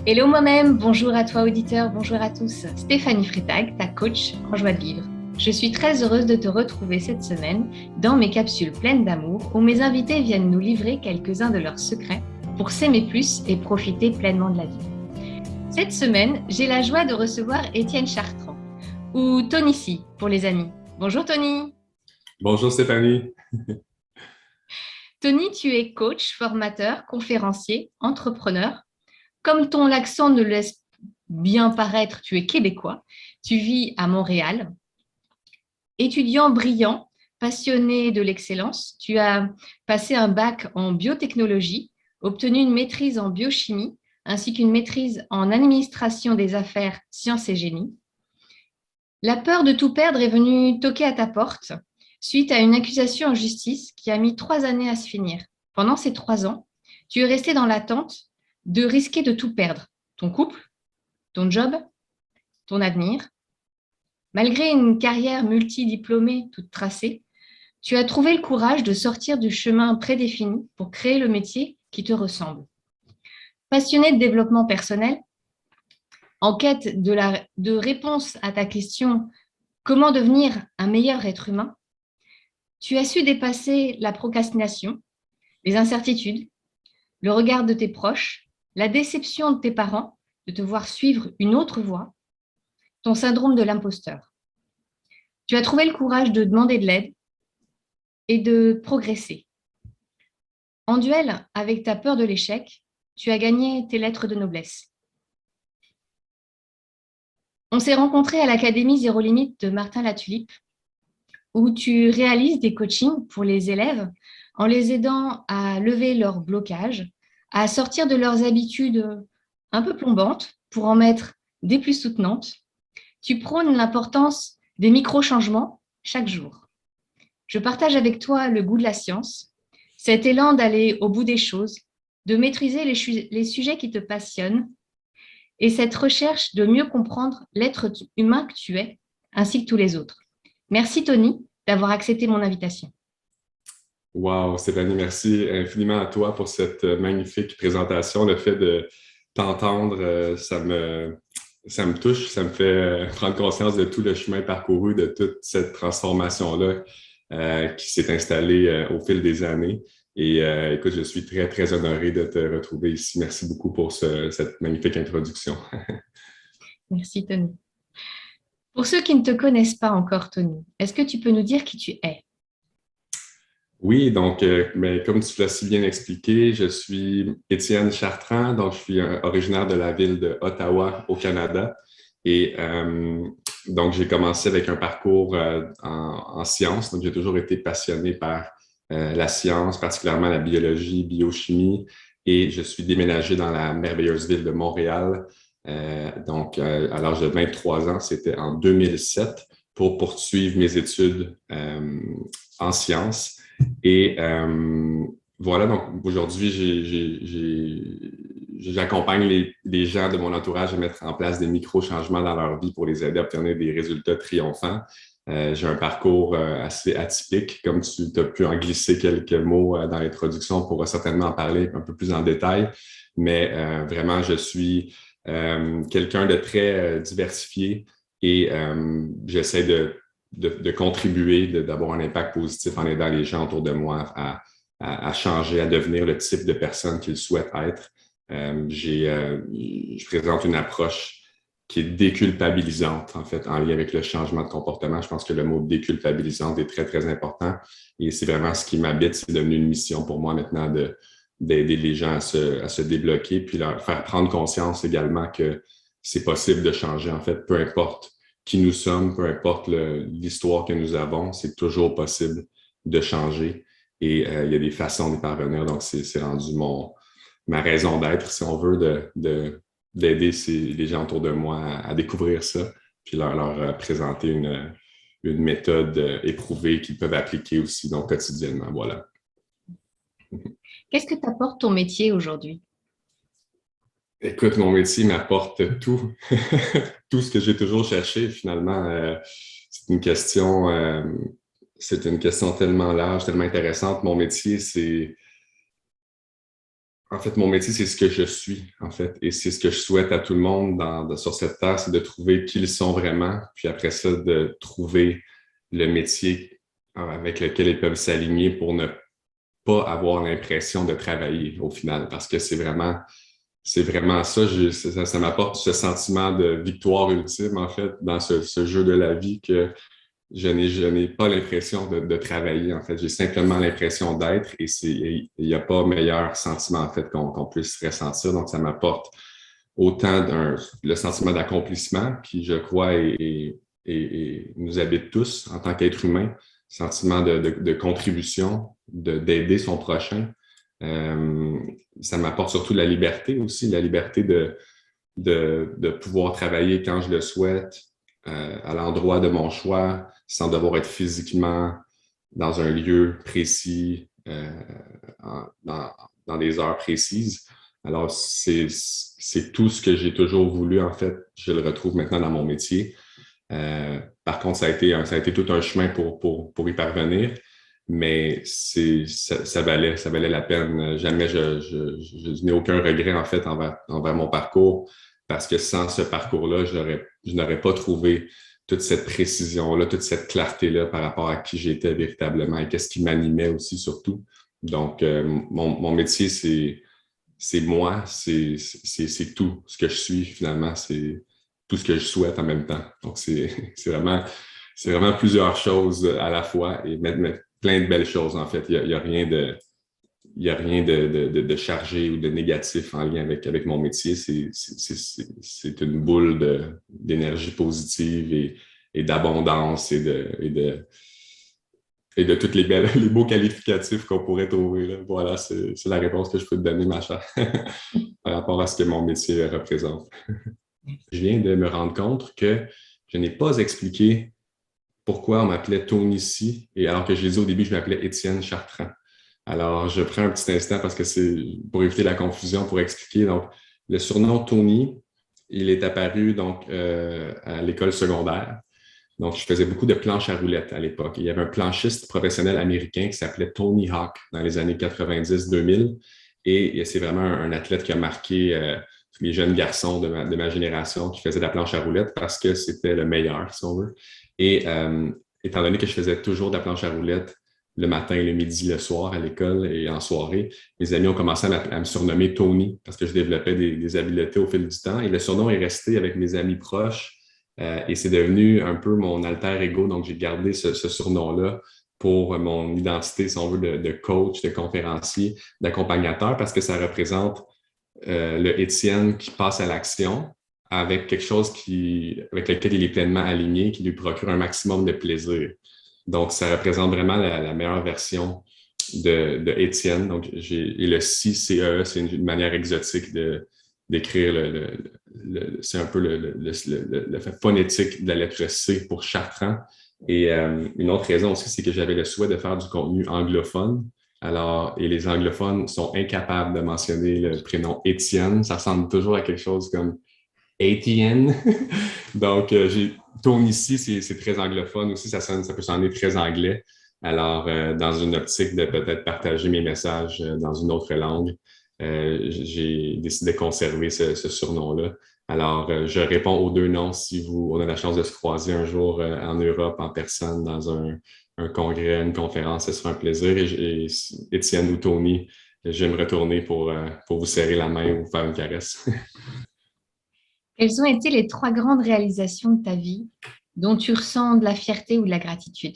Hello moi-même, bonjour à toi auditeur, bonjour à tous. Stéphanie Freitag, ta coach en joie de vivre. Je suis très heureuse de te retrouver cette semaine dans mes capsules pleines d'amour où mes invités viennent nous livrer quelques-uns de leurs secrets pour s'aimer plus et profiter pleinement de la vie. Cette semaine, j'ai la joie de recevoir Étienne Chartrand, ou Tony C pour les amis. Bonjour Tony. Bonjour Stéphanie. Tony, tu es coach, formateur, conférencier, entrepreneur. Comme ton accent ne laisse bien paraître, tu es québécois, tu vis à Montréal. Étudiant brillant, passionné de l'excellence, tu as passé un bac en biotechnologie, obtenu une maîtrise en biochimie, ainsi qu'une maîtrise en administration des affaires, sciences et génie. La peur de tout perdre est venue toquer à ta porte suite à une accusation en justice qui a mis 3 années à se finir. Pendant ces 3 ans, tu es resté dans l'attente de risquer de tout perdre, ton couple, ton job, ton avenir. Malgré une carrière multidiplômée toute tracée, tu as trouvé le courage de sortir du chemin prédéfini pour créer le métier qui te ressemble. Passionné de développement personnel, en quête de réponse à ta question « Comment devenir un meilleur être humain ?», tu as su dépasser la procrastination, les incertitudes, le regard de tes proches, la déception de tes parents de te voir suivre une autre voie, ton syndrome de l'imposteur. Tu as trouvé le courage de demander de l'aide et de progresser. En duel avec ta peur de l'échec, tu as gagné tes lettres de noblesse. On s'est rencontrés à l'Académie Zéro Limite de Martin Latulippe, où tu réalises des coachings pour les élèves en les aidant à lever leurs blocages, à sortir de leurs habitudes un peu plombantes pour en mettre des plus soutenantes. Tu prônes l'importance des micro-changements chaque jour. Je partage avec toi le goût de la science, cet élan d'aller au bout des choses, de maîtriser les sujets qui te passionnent et cette recherche de mieux comprendre l'être humain que tu es, ainsi que tous les autres. Merci Tony d'avoir accepté mon invitation. Wow, Stéphanie, merci infiniment à toi pour cette magnifique présentation. Le fait de t'entendre, ça me touche, ça me fait prendre conscience de tout le chemin parcouru, de toute cette transformation-là qui s'est installée au fil des années. Et écoute, je suis très, très honoré de te retrouver ici. Merci beaucoup pour cette magnifique introduction. Merci Tony. Pour ceux qui ne te connaissent pas encore, Tony, est-ce que tu peux nous dire qui tu es? Oui, donc, mais comme tu l'as si bien expliqué, je suis Étienne Chartrand, donc je suis originaire de la ville de Ottawa au Canada. Et donc, j'ai commencé avec un parcours en sciences. Donc, j'ai toujours été passionné par la science, particulièrement la biologie, biochimie. Et je suis déménagé dans la merveilleuse ville de Montréal. Donc, à l'âge de 23 ans, c'était en 2007 pour poursuivre mes études en sciences. Et voilà, donc aujourd'hui, j'accompagne les gens de mon entourage à mettre en place des micro-changements dans leur vie pour les aider à obtenir des résultats triomphants. J'ai un parcours assez atypique, comme tu as pu en glisser quelques mots dans l'introduction, on pourra certainement en parler un peu plus en détail, mais vraiment, je suis quelqu'un de très diversifié et j'essaie de contribuer, d'avoir un impact positif en aidant les gens autour de moi à changer, à devenir le type de personne qu'ils souhaitent être. Je présente une approche qui est déculpabilisante, en fait, en lien avec le changement de comportement. Je pense que le mot déculpabilisante est très, très important. Et c'est vraiment ce qui m'habite. C'est devenu une mission pour moi maintenant d'aider les gens à se débloquer, puis leur faire prendre conscience également que c'est possible de changer, en fait, peu importe qui nous sommes, peu importe l'histoire que nous avons, c'est toujours possible de changer. Et il y a des façons d'y parvenir. Donc, c'est rendu ma raison d'être, si on veut, d'aider les gens autour de moi à découvrir ça, puis leur présenter une méthode éprouvée qu'ils peuvent appliquer aussi donc, quotidiennement. Voilà. Qu'est-ce que t'apporte ton métier aujourd'hui? Écoute, mon métier m'apporte tout, tout ce que j'ai toujours cherché. Finalement, c'est une question tellement large, tellement intéressante. Mon métier, c'est En fait, mon métier, c'est ce que je suis, en fait. Et c'est ce que je souhaite à tout le monde sur cette terre, c'est de trouver qui ils sont vraiment. Puis après ça, de trouver le métier avec lequel ils peuvent s'aligner pour ne pas avoir l'impression de travailler au final. Parce que c'est vraiment ça. Ça m'apporte ce sentiment de victoire ultime, en fait, dans ce jeu de la vie que je n'ai pas l'impression de travailler, en fait. J'ai simplement l'impression d'être et il n'y a pas meilleur sentiment, en fait, qu'on puisse ressentir. Donc, ça m'apporte autant le sentiment d'accomplissement qui, je crois, nous habite tous en tant qu'être humain, sentiment de contribution, d'aider son prochain. Ça m'apporte surtout la liberté aussi, la liberté de pouvoir travailler quand je le souhaite, à l'endroit de mon choix, sans devoir être physiquement dans un lieu précis, dans des heures précises. Alors, c'est tout ce que j'ai toujours voulu, en fait. Je le retrouve maintenant dans mon métier. Par contre, ça a été tout un chemin pour y parvenir, mais ça valait la peine. Jamais je n'ai aucun regret, en fait, envers mon parcours, parce que sans ce parcours-là, je n'aurais pas trouvé toute cette précision-là, toute cette clarté-là par rapport à qui j'étais véritablement et qu'est-ce qui m'animait aussi, surtout. Donc, mon métier, c'est moi, c'est tout ce que je suis, finalement, c'est tout ce que je souhaite en même temps. Donc, c'est vraiment plusieurs choses à la fois et plein de belles choses, en fait. Il y a rien de chargé ou de négatif en lien avec mon métier. C'est une boule d'énergie positive et d'abondance et de tous les beaux qualificatifs qu'on pourrait trouver, là. Voilà, c'est la réponse que je peux te donner, ma chère, par rapport à ce que mon métier représente. Je viens de me rendre compte que je n'ai pas expliqué pourquoi on m'appelait Tony C, et alors que je l'ai dit au début, je m'appelais Étienne Chartrand. Alors, je prends un petit instant parce que c'est pour éviter la confusion, pour expliquer. Donc, le surnom Tony, il est apparu donc à l'école secondaire. Donc, je faisais beaucoup de planches à roulettes à l'époque. Il y avait un planchiste professionnel américain qui s'appelait Tony Hawk dans les années 90-2000. Et c'est vraiment un athlète qui a marqué les jeunes garçons de ma génération qui faisaient de la planche à roulettes parce que c'était le meilleur, si on veut. Et étant donné que je faisais toujours de la planche à roulettes le matin, le midi, le soir à l'école et en soirée, mes amis ont commencé à me surnommer Tony parce que je développais des habiletés au fil du temps. Et le surnom est resté avec mes amis proches et c'est devenu un peu mon alter ego. Donc, j'ai gardé ce surnom-là pour mon identité, si on veut, de coach, de conférencier, d'accompagnateur parce que ça représente le Étienne qui passe à l'action avec quelque chose avec lequel il est pleinement aligné, qui lui procure un maximum de plaisir. Donc, ça représente vraiment la meilleure version de Étienne. Donc, et le C-E-E, c'est une manière exotique d'écrire c'est un peu le fait phonétique de la lettre C pour Chartrand. Et une autre raison aussi, c'est que j'avais le souhait de faire du contenu anglophone. Alors, et les anglophones sont incapables de mentionner le prénom Étienne. Ça ressemble toujours à quelque chose comme Étienne. Donc, Tony ici, c'est très anglophone aussi. Ça peut sonner très anglais. Alors, dans une optique de peut-être partager mes messages dans une autre langue, j'ai décidé de conserver ce surnom-là. Alors, je réponds aux deux noms si on a la chance de se croiser un jour en Europe, en personne, dans un congrès, une conférence, ce sera un plaisir. Et Étienne ou Tony, je vais me retourner pour vous serrer la main ou vous faire une caresse. Quelles ont été les 3 grandes réalisations de ta vie dont tu ressens de la fierté ou de la gratitude?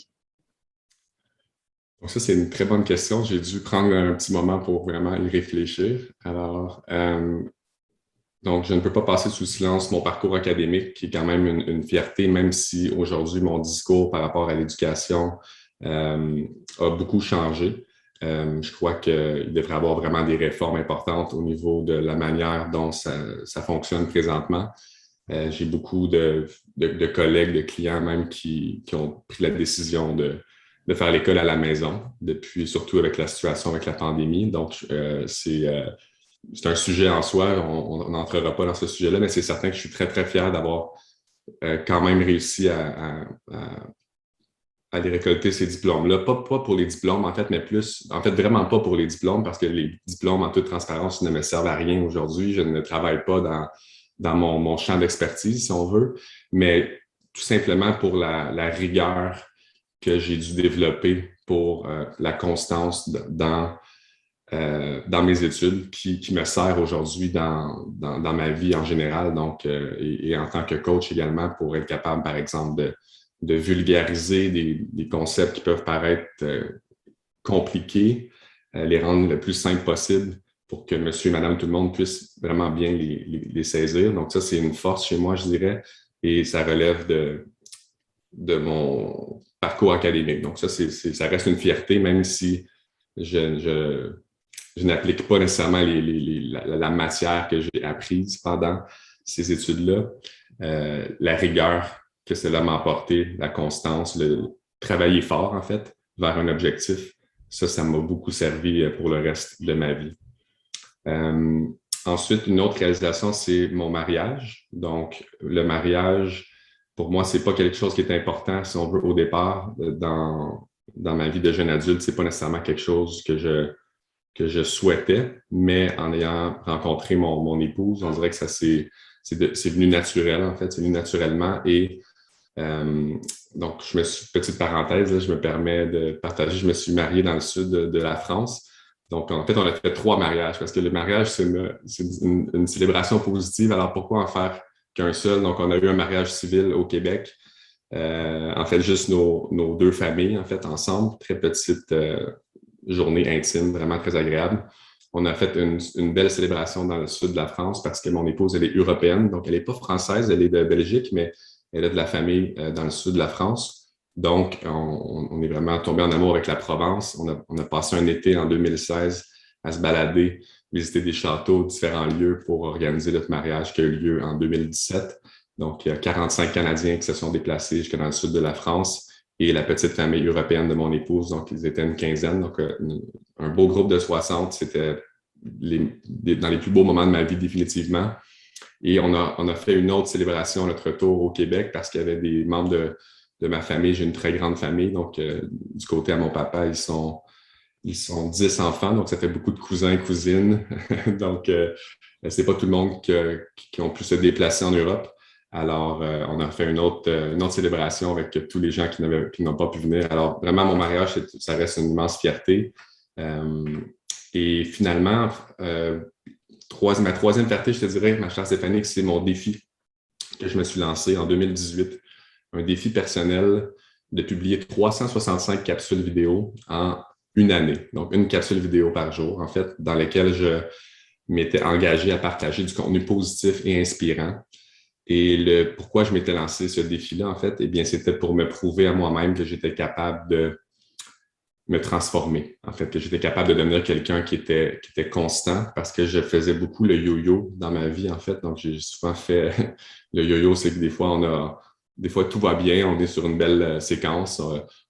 Donc ça, c'est une très bonne question. J'ai dû prendre un petit moment pour vraiment y réfléchir. Alors, donc, je ne peux pas passer sous silence mon parcours académique, qui est quand même une fierté, même si aujourd'hui, mon discours par rapport à l'éducation a beaucoup changé. Je crois qu'il devrait y avoir vraiment des réformes importantes au niveau de la manière dont ça fonctionne présentement. J'ai beaucoup de collègues, de clients même qui ont pris la décision de faire l'école à la maison, surtout avec la situation avec la pandémie. Donc, c'est un sujet en soi, on n'entrera pas dans ce sujet-là, mais c'est certain que je suis très, très fier d'avoir quand même réussi à aller récolter ces diplômes-là. Pas pour les diplômes, en fait, mais plus, en fait, vraiment pas pour les diplômes, parce que les diplômes, en toute transparence, ne me servent à rien aujourd'hui. Je ne travaille pas dans mon champ d'expertise, si on veut, mais tout simplement pour la rigueur que j'ai dû développer pour la constance dans mes études qui me sert aujourd'hui dans ma vie en général, donc, et en tant que coach également, pour être capable, par exemple, de vulgariser des concepts qui peuvent paraître compliqués, les rendre le plus simples possible pour que monsieur et madame tout le monde puisse vraiment bien les saisir. Donc ça, c'est une force chez moi, je dirais, et ça relève de mon parcours académique. Donc ça reste une fierté, même si je n'applique pas nécessairement la matière que j'ai apprise pendant ces études-là. La rigueur que cela m'a apporté, la constance, le travailler fort, en fait, vers un objectif, ça m'a beaucoup servi pour le reste de ma vie. Ensuite, une autre réalisation, c'est mon mariage. Donc, le mariage, pour moi, c'est pas quelque chose qui est important, si on veut, au départ, dans ma vie de jeune adulte. C'est pas nécessairement quelque chose que je souhaitais, mais en ayant rencontré mon épouse, on dirait que c'est venu naturel, en fait, c'est venu naturellement. Et donc, petite parenthèse, là, je me permets de partager, je me suis marié dans le sud de la France. Donc, en fait, on a fait 3 mariages parce que le mariage, c'est une célébration positive. Alors, pourquoi en faire qu'un seul? Donc, on a eu un mariage civil au Québec. En fait, juste nos 2 familles, en fait, ensemble. Très petite journée intime, vraiment très agréable. On a fait une belle célébration dans le sud de la France parce que mon épouse, elle est européenne, donc elle n'est pas française, elle est de Belgique, mais elle a de la famille dans le sud de la France. Donc, on est vraiment tombé en amour avec la Provence. On a passé un été en 2016 à se balader, visiter des châteaux, différents lieux pour organiser notre mariage qui a eu lieu en 2017. Donc, il y a 45 Canadiens qui se sont déplacés jusque dans le sud de la France et la petite famille européenne de mon épouse. Donc, ils étaient une quinzaine. Donc, un beau groupe de 60. C'était dans les plus beaux moments de ma vie, définitivement. Et on a fait une autre célébration à notre retour au Québec parce qu'il y avait des membres de ma famille. J'ai une très grande famille. Donc, du côté à mon papa, ils sont 10 enfants. Donc, ça fait beaucoup de cousins et cousines. Donc, c'est pas tout le monde qui ont pu se déplacer en Europe. Alors, on a fait une autre célébration avec tous les gens qui n'ont pas pu venir. Alors, vraiment, mon mariage, ça reste une immense fierté. Et finalement, ma troisième fierté, je te dirais, ma chère Stéphanie, c'est mon défi que je me suis lancé en 2018. Un défi personnel de publier 365 capsules vidéo en une année. Donc, une capsule vidéo par jour, en fait, dans lesquelles je m'étais engagé à partager du contenu positif et inspirant. Et pourquoi je m'étais lancé ce défi-là, en fait, eh bien, c'était pour me prouver à moi-même que j'étais capable de me transformer, en fait, que j'étais capable de devenir quelqu'un qui était constant parce que je faisais beaucoup le yo-yo dans ma vie, en fait. Donc, j'ai souvent fait le yo-yo, c'est que des fois, tout va bien, on est sur une belle séquence,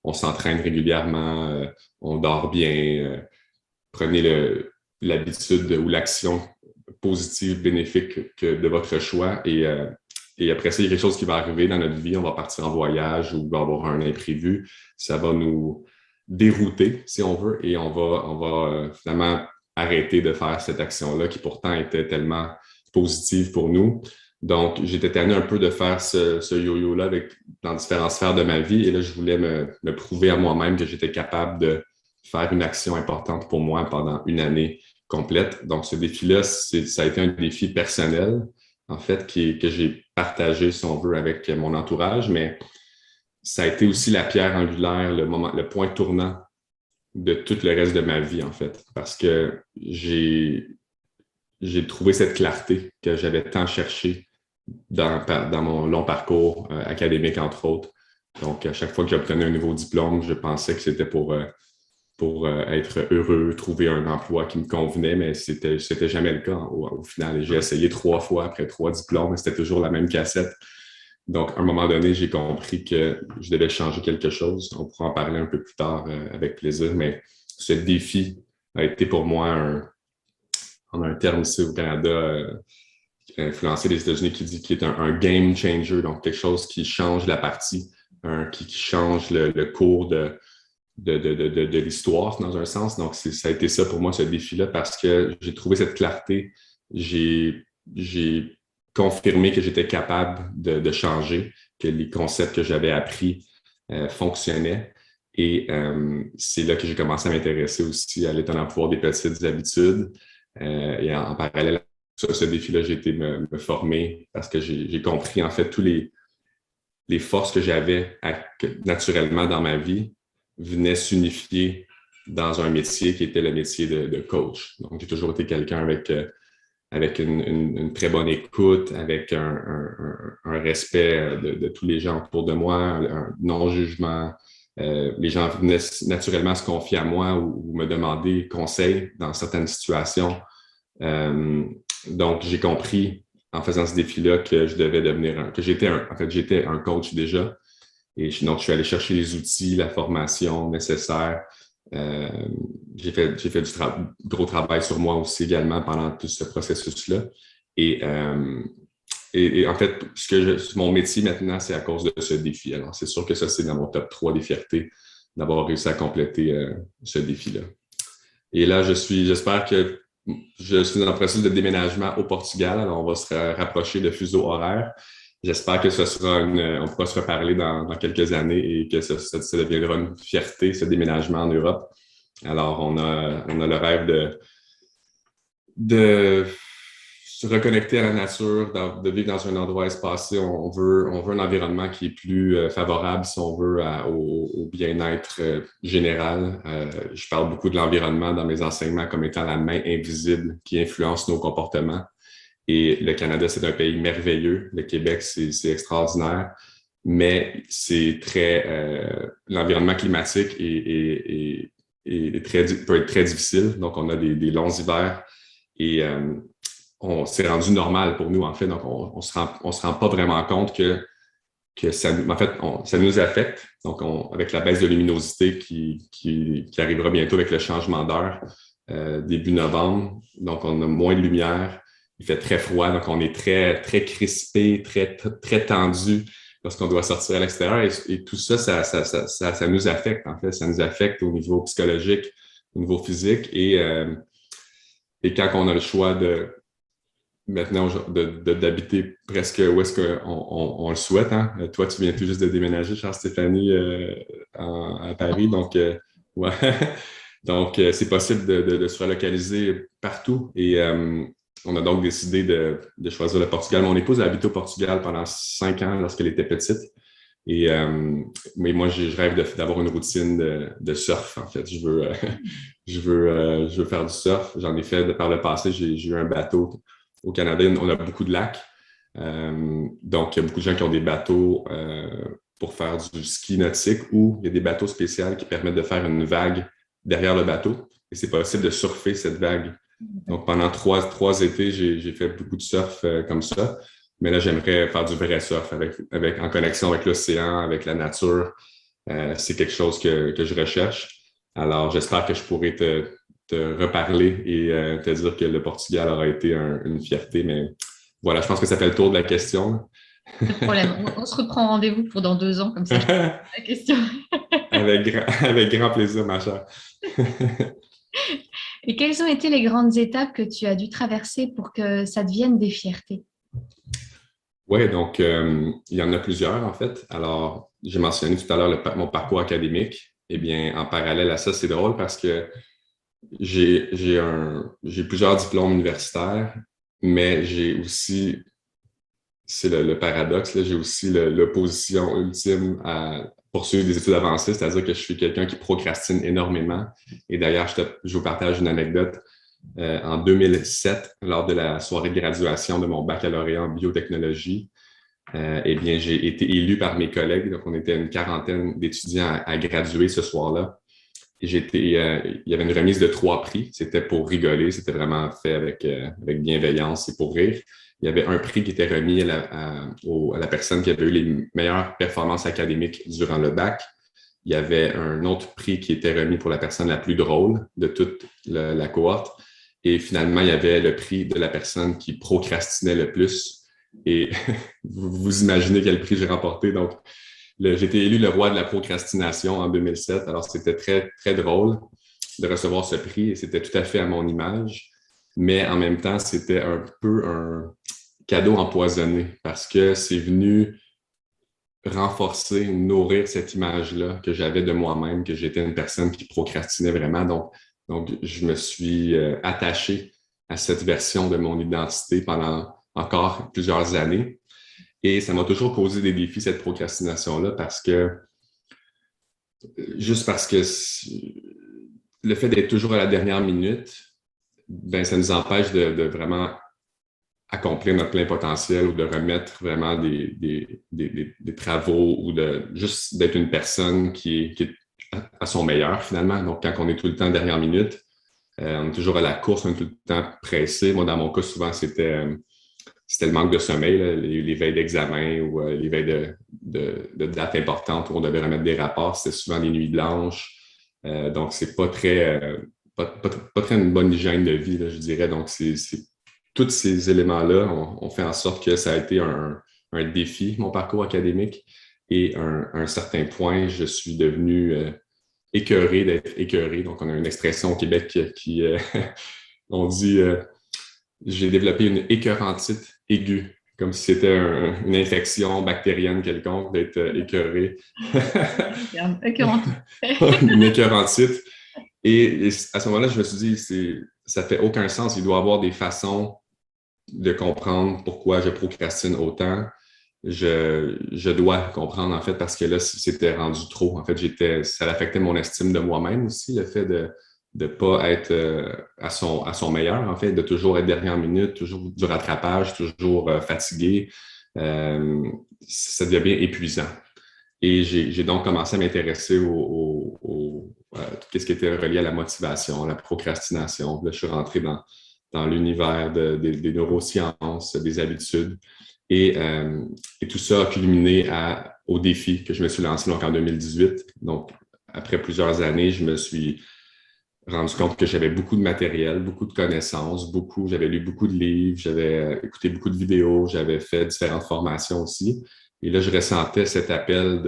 on s'entraîne régulièrement, on dort bien. Prenez l'habitude ou l'action positive, bénéfique de votre choix et après ça, il y a quelque chose qui va arriver dans notre vie, on va partir en voyage ou il va y avoir un imprévu, ça va nous dérouter, si on veut, et on va finalement arrêter de faire cette action-là qui pourtant était tellement positive pour nous. Donc, j'étais tanné un peu de faire ce yo-yo-là dans différentes sphères de ma vie et là, je voulais me prouver à moi-même que j'étais capable de faire une action importante pour moi pendant une année complète. Donc, ce défi-là, ça a été un défi personnel, en fait, que j'ai partagé, si on veut, avec mon entourage, mais ça a été aussi la pierre angulaire, le point tournant de tout le reste de ma vie, en fait, parce que j'ai trouvé cette clarté que j'avais tant cherché dans mon long parcours académique, entre autres. Donc, à chaque fois que j'obtenais un nouveau diplôme, je pensais que c'était pour être heureux, trouver un emploi qui me convenait, mais c'était jamais le cas au final. J'ai essayé 3 fois après 3 diplômes, mais c'était toujours la même cassette. Donc, à un moment donné, j'ai compris que je devais changer quelque chose. On pourra en parler un peu plus tard avec plaisir, mais ce défi a été pour moi on a un terme ici au Canada influencé des États-Unis qui dit qu'il est un game changer, donc quelque chose qui change la partie qui change le cours de l'histoire, dans un sens. Donc, ça a été ça pour moi, ce défi-là, parce que j'ai trouvé cette clarté. J'ai confirmé que j'étais capable de changer, que les concepts que j'avais appris fonctionnaient. Et c'est là que j'ai commencé à m'intéresser aussi à l'étonnant pouvoir des petites habitudes. Et en parallèle à ce défi-là, j'ai été me former parce que j'ai compris, en fait, tous les forces que j'avais naturellement dans ma vie venaient s'unifier dans un métier qui était le métier de coach. Donc, j'ai toujours été quelqu'un avec une très bonne écoute, avec un respect de tous les gens autour de moi, un non-jugement. Les gens venaient naturellement se confier à moi ou me demander conseil dans certaines situations. Donc, j'ai compris en faisant ce défi-là que je devais devenir j'étais un coach déjà. Et donc, je suis allé chercher les outils, la formation nécessaire. J'ai fait du gros travail sur moi aussi également pendant tout ce processus-là. Et en fait, mon métier maintenant, c'est à cause de ce défi. Alors, c'est sûr que ça, c'est dans mon top 3 des fiertés d'avoir réussi à compléter ce défi-là. Et là, j'espère que je suis dans le processus de déménagement au Portugal. Alors, on va se rapprocher de fuseau horaire. J'espère que on pourra se reparler dans quelques années et que ça deviendra une fierté, ce déménagement en Europe. Alors, on a le rêve de se reconnecter à la nature, de vivre dans un endroit espacé. On veut un environnement qui est plus favorable, si on veut, au bien-être général. Je parle beaucoup de l'environnement dans mes enseignements comme étant la main invisible qui influence nos comportements. Et le Canada, c'est un pays merveilleux. Le Québec, c'est extraordinaire. Mais c'est l'environnement climatique peut être très difficile. Donc, on a des longs hivers et c'est rendu normal pour nous, en fait. Donc, on se rend pas vraiment compte que ça nous affecte. Donc, avec la baisse de luminosité qui arrivera bientôt avec le changement d'heure, début novembre. Donc, on a moins de lumière. Il fait très froid, donc on est très, très crispé, très, très tendu lorsqu'on doit sortir à l'extérieur. Et tout ça, ça nous affecte, en fait. Ça nous affecte au niveau psychologique, au niveau physique. Et quand on a le choix maintenant d'habiter presque où est-ce qu'on le souhaite, hein? Toi, tu viens tout juste de déménager, Charles-Stéphanie, à Paris. Donc, ouais. Donc, c'est possible de se relocaliser partout. Et on a donc décidé de choisir le Portugal. Mon épouse a habité au Portugal pendant 5 ans lorsqu'elle était petite. Mais moi, je rêve d'avoir une routine de surf, en fait. Je veux faire du surf. J'en ai fait par le passé. J'ai eu un bateau au Canada. On a beaucoup de lacs. Donc, il y a beaucoup de gens qui ont des bateaux pour faire du ski nautique ou il y a des bateaux spéciaux qui permettent de faire une vague derrière le bateau. Et c'est possible de surfer cette vague. Donc, pendant trois étés, j'ai fait beaucoup de surf comme ça. Mais là, j'aimerais faire du vrai surf en connexion avec l'océan, avec la nature. C'est quelque chose que je recherche. Alors, j'espère que je pourrai te reparler et te dire que le Portugal aura été une fierté. Mais voilà, je pense que ça fait le tour de la question. Pas de problème. On se reprend rendez-vous pour dans 2 ans, comme ça. La question. Avec grand plaisir, ma chère. Et quelles ont été les grandes étapes que tu as dû traverser pour que ça devienne des fiertés? Oui, donc il y en a plusieurs en fait. Alors, j'ai mentionné tout à l'heure mon parcours académique. Eh bien, en parallèle à ça, c'est drôle parce que j'ai plusieurs diplômes universitaires, mais j'ai aussi, c'est le paradoxe, là, j'ai aussi l'opposition ultime à poursuivre des études avancées, c'est-à-dire que je suis quelqu'un qui procrastine énormément. Et d'ailleurs, je vous partage une anecdote. En 2007, lors de la soirée de graduation de mon baccalauréat en biotechnologie, eh bien, j'ai été élu par mes collègues. Donc, on était une quarantaine d'étudiants à graduer ce soir-là. Et il y avait une remise de 3 prix. C'était pour rigoler. C'était vraiment fait avec bienveillance et pour rire. Il y avait un prix qui était remis à la personne qui avait eu les meilleures performances académiques durant le bac. Il y avait un autre prix qui était remis pour la personne la plus drôle de toute la cohorte. Et finalement, il y avait le prix de la personne qui procrastinait le plus. Et vous imaginez quel prix j'ai remporté. Donc, J'ai été élu le roi de la procrastination en 2007. Alors, c'était très, très drôle de recevoir ce prix et c'était tout à fait à mon image. Mais en même temps, c'était un peu un cadeau empoisonné parce que c'est venu renforcer, nourrir cette image-là que j'avais de moi-même, que j'étais une personne qui procrastinait vraiment. Donc je me suis attaché à cette version de mon identité pendant encore plusieurs années. Et ça m'a toujours posé des défis, cette procrastination-là, juste parce que le fait d'être toujours à la dernière minute, ben, ça nous empêche de vraiment accomplir notre plein potentiel ou de remettre vraiment des travaux ou juste d'être une personne qui est à son meilleur finalement. Donc, quand on est tout le temps dernière minute, on est toujours à la course, on est tout le temps pressé. Moi, dans mon cas, souvent, c'était le manque de sommeil, là, les veilles d'examen ou les veilles de dates importantes où on devait remettre des rapports. C'était souvent des nuits blanches. Donc, c'est pas très, pas très une bonne hygiène de vie, là, je dirais. Donc, tous ces éléments-là ont fait en sorte que ça a été un défi, mon parcours académique. Et à un certain point, je suis devenu écœuré d'être écœuré. Donc, on a une expression au Québec qui on dit j'ai développé une écœurantite aiguë, comme si c'était une infection bactérienne quelconque d'être écœuré. Une écœurantite. Et à ce moment-là, je me suis dit, ça fait aucun sens. Il doit y avoir des façons de comprendre pourquoi je procrastine autant. Je dois comprendre, en fait, parce que là, c'était rendu trop. En fait, ça affectait mon estime de moi-même aussi, le fait de ne pas être à son meilleur, en fait, de toujours être dernière minute, toujours du rattrapage, toujours fatigué. Ça devient épuisant. Et j'ai donc commencé à m'intéresser à tout ce qui était relié à la motivation, à la procrastination. Là, je suis rentré dans l'univers des neurosciences, des habitudes. Et tout ça a culminé au défi que je me suis lancé donc, en 2018. Donc, après plusieurs années, je me suis rendu compte que j'avais beaucoup de matériel, beaucoup de connaissances, j'avais lu beaucoup de livres, j'avais écouté beaucoup de vidéos, j'avais fait différentes formations aussi. Et là, je ressentais cet appel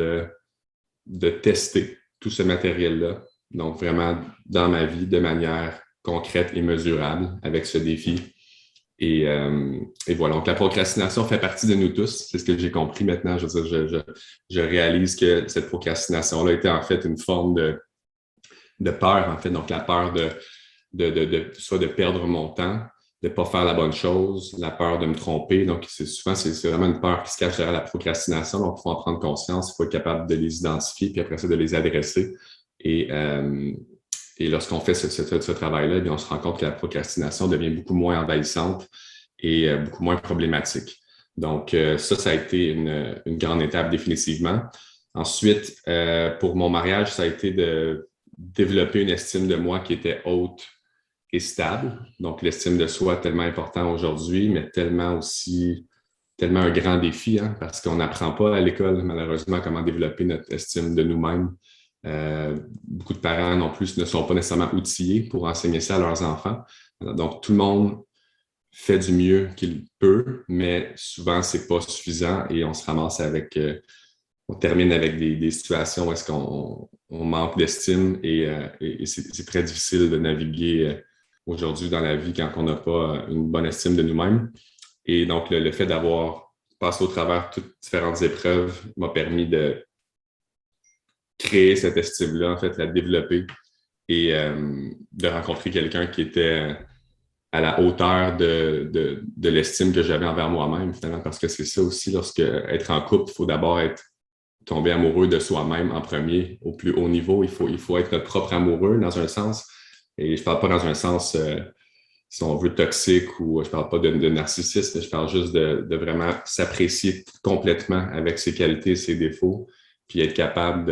de tester tout ce matériel-là. Donc, vraiment dans ma vie de manière concrète et mesurable avec ce défi. Et voilà. Donc, la procrastination fait partie de nous tous. C'est ce que j'ai compris maintenant. Je veux dire, je réalise que cette procrastination-là était en fait une forme de peur, en fait. Donc, la peur soit de perdre mon temps, de ne pas faire la bonne chose, la peur de me tromper. Donc, souvent, c'est vraiment une peur qui se cache derrière la procrastination. Donc, il faut en prendre conscience, il faut être capable de les identifier, puis après ça, de les adresser. Et lorsqu'on fait ce travail-là, bien, on se rend compte que la procrastination devient beaucoup moins envahissante et beaucoup moins problématique. Donc, ça a été une grande étape définitivement. Ensuite, pour mon mariage, ça a été de développer une estime de moi qui était haute et stable. Donc, l'estime de soi est tellement important aujourd'hui, mais tellement un grand défi, hein, parce qu'on n'apprend pas à l'école, malheureusement, comment développer notre estime de nous-mêmes. Beaucoup de parents non plus ne sont pas nécessairement outillés pour enseigner ça à leurs enfants. Donc, tout le monde fait du mieux qu'il peut, mais souvent, c'est pas suffisant et on se ramasse on termine avec des situations où est-ce qu'on manque d'estime et c'est très difficile de naviguer aujourd'hui dans la vie quand on n'a pas une bonne estime de nous-mêmes. Et donc, le fait d'avoir passé au travers toutes différentes épreuves m'a permis de créer cette estime-là, en fait, la développer et de rencontrer quelqu'un qui était à la hauteur de l'estime que j'avais envers moi-même, finalement, parce que c'est ça aussi, lorsque être en couple, il faut d'abord tomber amoureux de soi-même en premier, au plus haut niveau. Il faut être notre propre amoureux dans un sens. Et je ne parle pas dans un sens, si on veut, toxique ou je ne parle pas de narcissisme, je parle juste de vraiment s'apprécier complètement avec ses qualités et ses défauts, puis être capable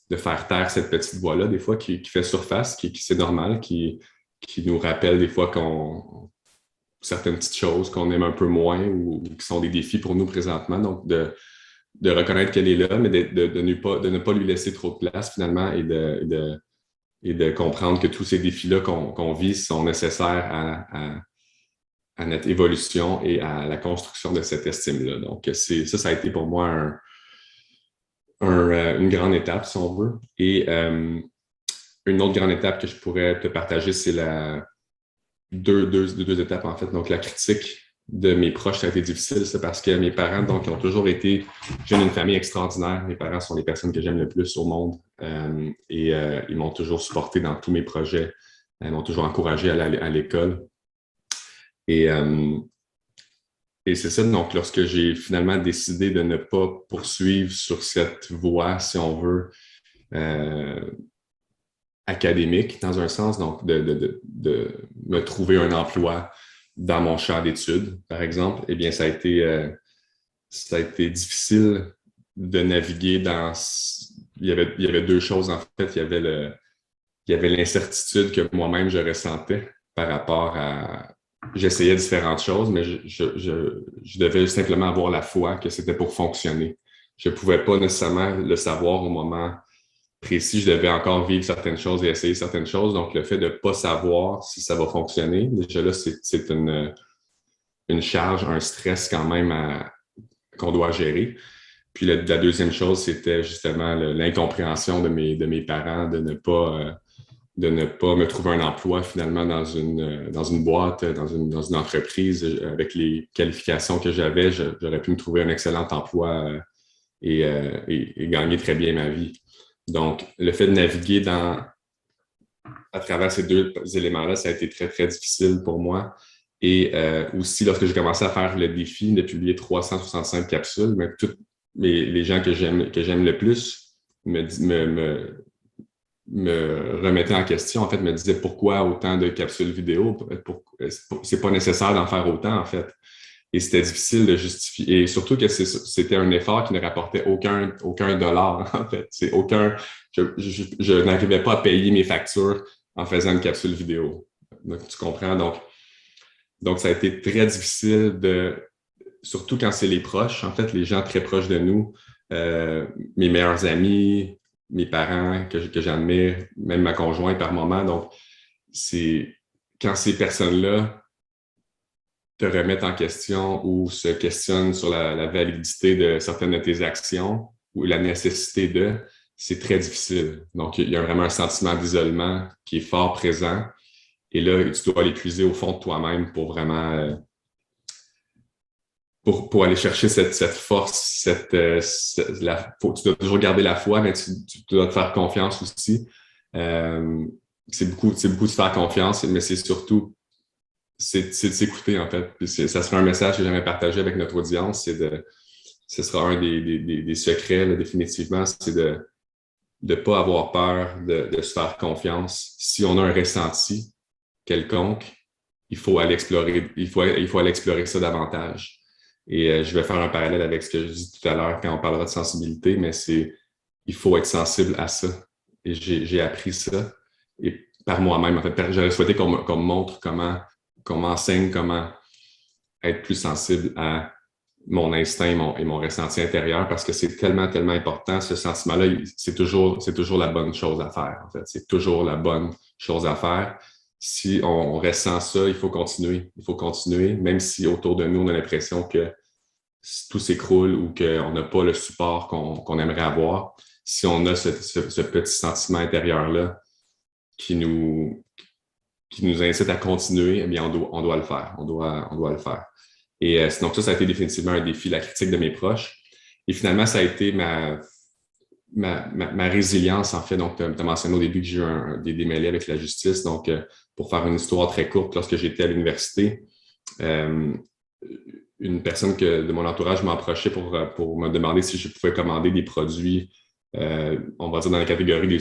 de faire taire cette petite voix-là, des fois, qui fait surface, qui c'est normal, qui nous rappelle des fois certaines petites choses qu'on aime un peu moins ou qui sont des défis pour nous présentement. Donc, de reconnaître qu'elle est là, mais de ne pas lui laisser trop de place finalement et de comprendre que tous ces défis-là qu'on vit sont nécessaires à notre évolution et à la construction de cette estime-là. Donc, ça a été pour moi une grande étape, si on veut. Et une autre grande étape que je pourrais te partager, c'est deux étapes, en fait. Donc, la critique de mes proches, ça a été difficile. C'est parce que mes parents, donc, ont toujours été... J'ai une famille extraordinaire. Mes parents sont les personnes que j'aime le plus au monde. Ils m'ont toujours supporté dans tous mes projets. Ils m'ont toujours encouragé à aller à l'école. Et c'est ça, donc, lorsque j'ai finalement décidé de ne pas poursuivre sur cette voie, si on veut, académique, dans un sens, donc de me trouver un emploi dans mon champ d'études, par exemple, eh bien, ça a été difficile de naviguer dans... Il y avait deux choses, en fait. Il y avait l'incertitude que moi-même je ressentais par rapport à... J'essayais différentes choses, mais je devais simplement avoir la foi que c'était pour fonctionner. Je ne pouvais pas nécessairement le savoir au moment précis. Je devais encore vivre certaines choses et essayer certaines choses. Donc, le fait de ne pas savoir si ça va fonctionner, déjà là, c'est une charge, un stress quand même qu'on doit gérer. Puis la deuxième chose, c'était justement l'incompréhension de mes parents de ne pas me trouver un emploi finalement dans une boîte, dans une entreprise. Avec les qualifications que j'avais, j'aurais pu me trouver un excellent emploi et gagner très bien ma vie. Donc, le fait de naviguer à travers ces deux éléments-là, ça a été très, très difficile pour moi. Et aussi, lorsque j'ai commencé à faire le défi de publier 365 capsules, mais tous les gens que j'aime le plus me remettaient en question, en fait, me disaient pourquoi autant de capsules vidéo? C'est pas nécessaire d'en faire autant, en fait. Et c'était difficile de justifier. Et surtout que c'était un effort qui ne rapportait aucun dollar, en fait. Je n'arrivais pas à payer mes factures en faisant une capsule vidéo. Donc, tu comprends? Donc, ça a été très difficile surtout quand c'est les proches, en fait, les gens très proches de nous, mes meilleurs amis, mes parents que j'admire, même ma conjointe par moment. Donc, quand ces personnes-là te remettent en question ou se questionnent sur la validité de certaines de tes actions ou la nécessité c'est très difficile. Donc, il y a vraiment un sentiment d'isolement qui est fort présent. Et là, tu dois l'épuiser au fond de toi-même pour vraiment... pour aller chercher cette force, tu dois toujours garder la foi, mais tu dois te faire confiance aussi. C'est beaucoup de se faire confiance, mais c'est surtout c'est de s'écouter, en fait. Puis ça sera un message que j'aimerais partager avec notre audience, ce sera un des secrets, là, définitivement, c'est de ne pas avoir peur de se faire confiance. Si on a un ressenti quelconque, il faut aller explorer, il faut aller explorer ça davantage. Et je vais faire un parallèle avec ce que je dis tout à l'heure quand on parlera de sensibilité, mais il faut être sensible à ça. Et j'ai appris ça. Et par moi-même, en fait, j'aurais souhaité qu'on me montre qu'on m'enseigne comment être plus sensible à mon instinct et mon ressenti intérieur, parce que c'est tellement, tellement important. Ce sentiment-là, c'est toujours la bonne chose à faire, en fait. C'est toujours la bonne chose à faire. Si on ressent ça, il faut continuer. Il faut continuer, même si autour de nous, on a l'impression que tout s'écroule ou qu'on n'a pas le support qu'on aimerait avoir. Si on a ce petit sentiment intérieur-là qui nous incite à continuer, eh bien, on doit le faire. On doit le faire. Et donc ça a été définitivement un défi, la critique de mes proches. Et finalement, ça a été ma résilience, en fait. Donc, tu as mentionné au début que j'ai eu des démêlés avec la justice. Donc, pour faire une histoire très courte, lorsque j'étais à l'université, une personne de mon entourage m'a approché pour me demander si je pouvais commander des produits, on va dire dans la catégorie des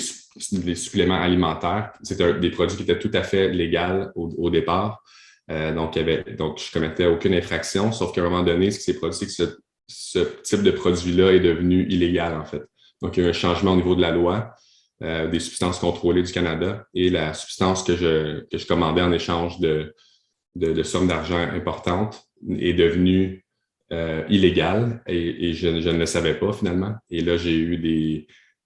suppléments alimentaires. C'était des produits qui étaient tout à fait légaux au départ. Donc, je commettais aucune infraction, sauf qu'à un moment donné, ce qui s'est produit, c'est que ce type de produit-là est devenu illégal, en fait. Donc, il y a eu un changement au niveau de la loi des substances contrôlées du Canada et la substance que je commandais en échange de sommes d'argent importantes est devenue illégale et je ne le savais pas finalement. Et là, j'ai eu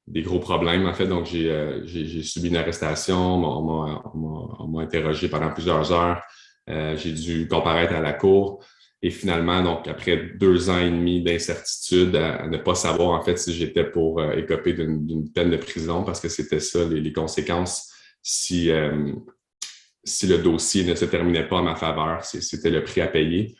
des gros problèmes, en fait. Donc, j'ai subi une arrestation, on m'a interrogé pendant plusieurs heures. J'ai dû comparaître à la cour Et finalement, donc, après 2 ans et demi d'incertitude, à ne pas savoir en fait si j'étais pour écoper d'une peine de prison, parce que c'était ça les conséquences si le dossier ne se terminait pas en ma faveur, c'était le prix à payer.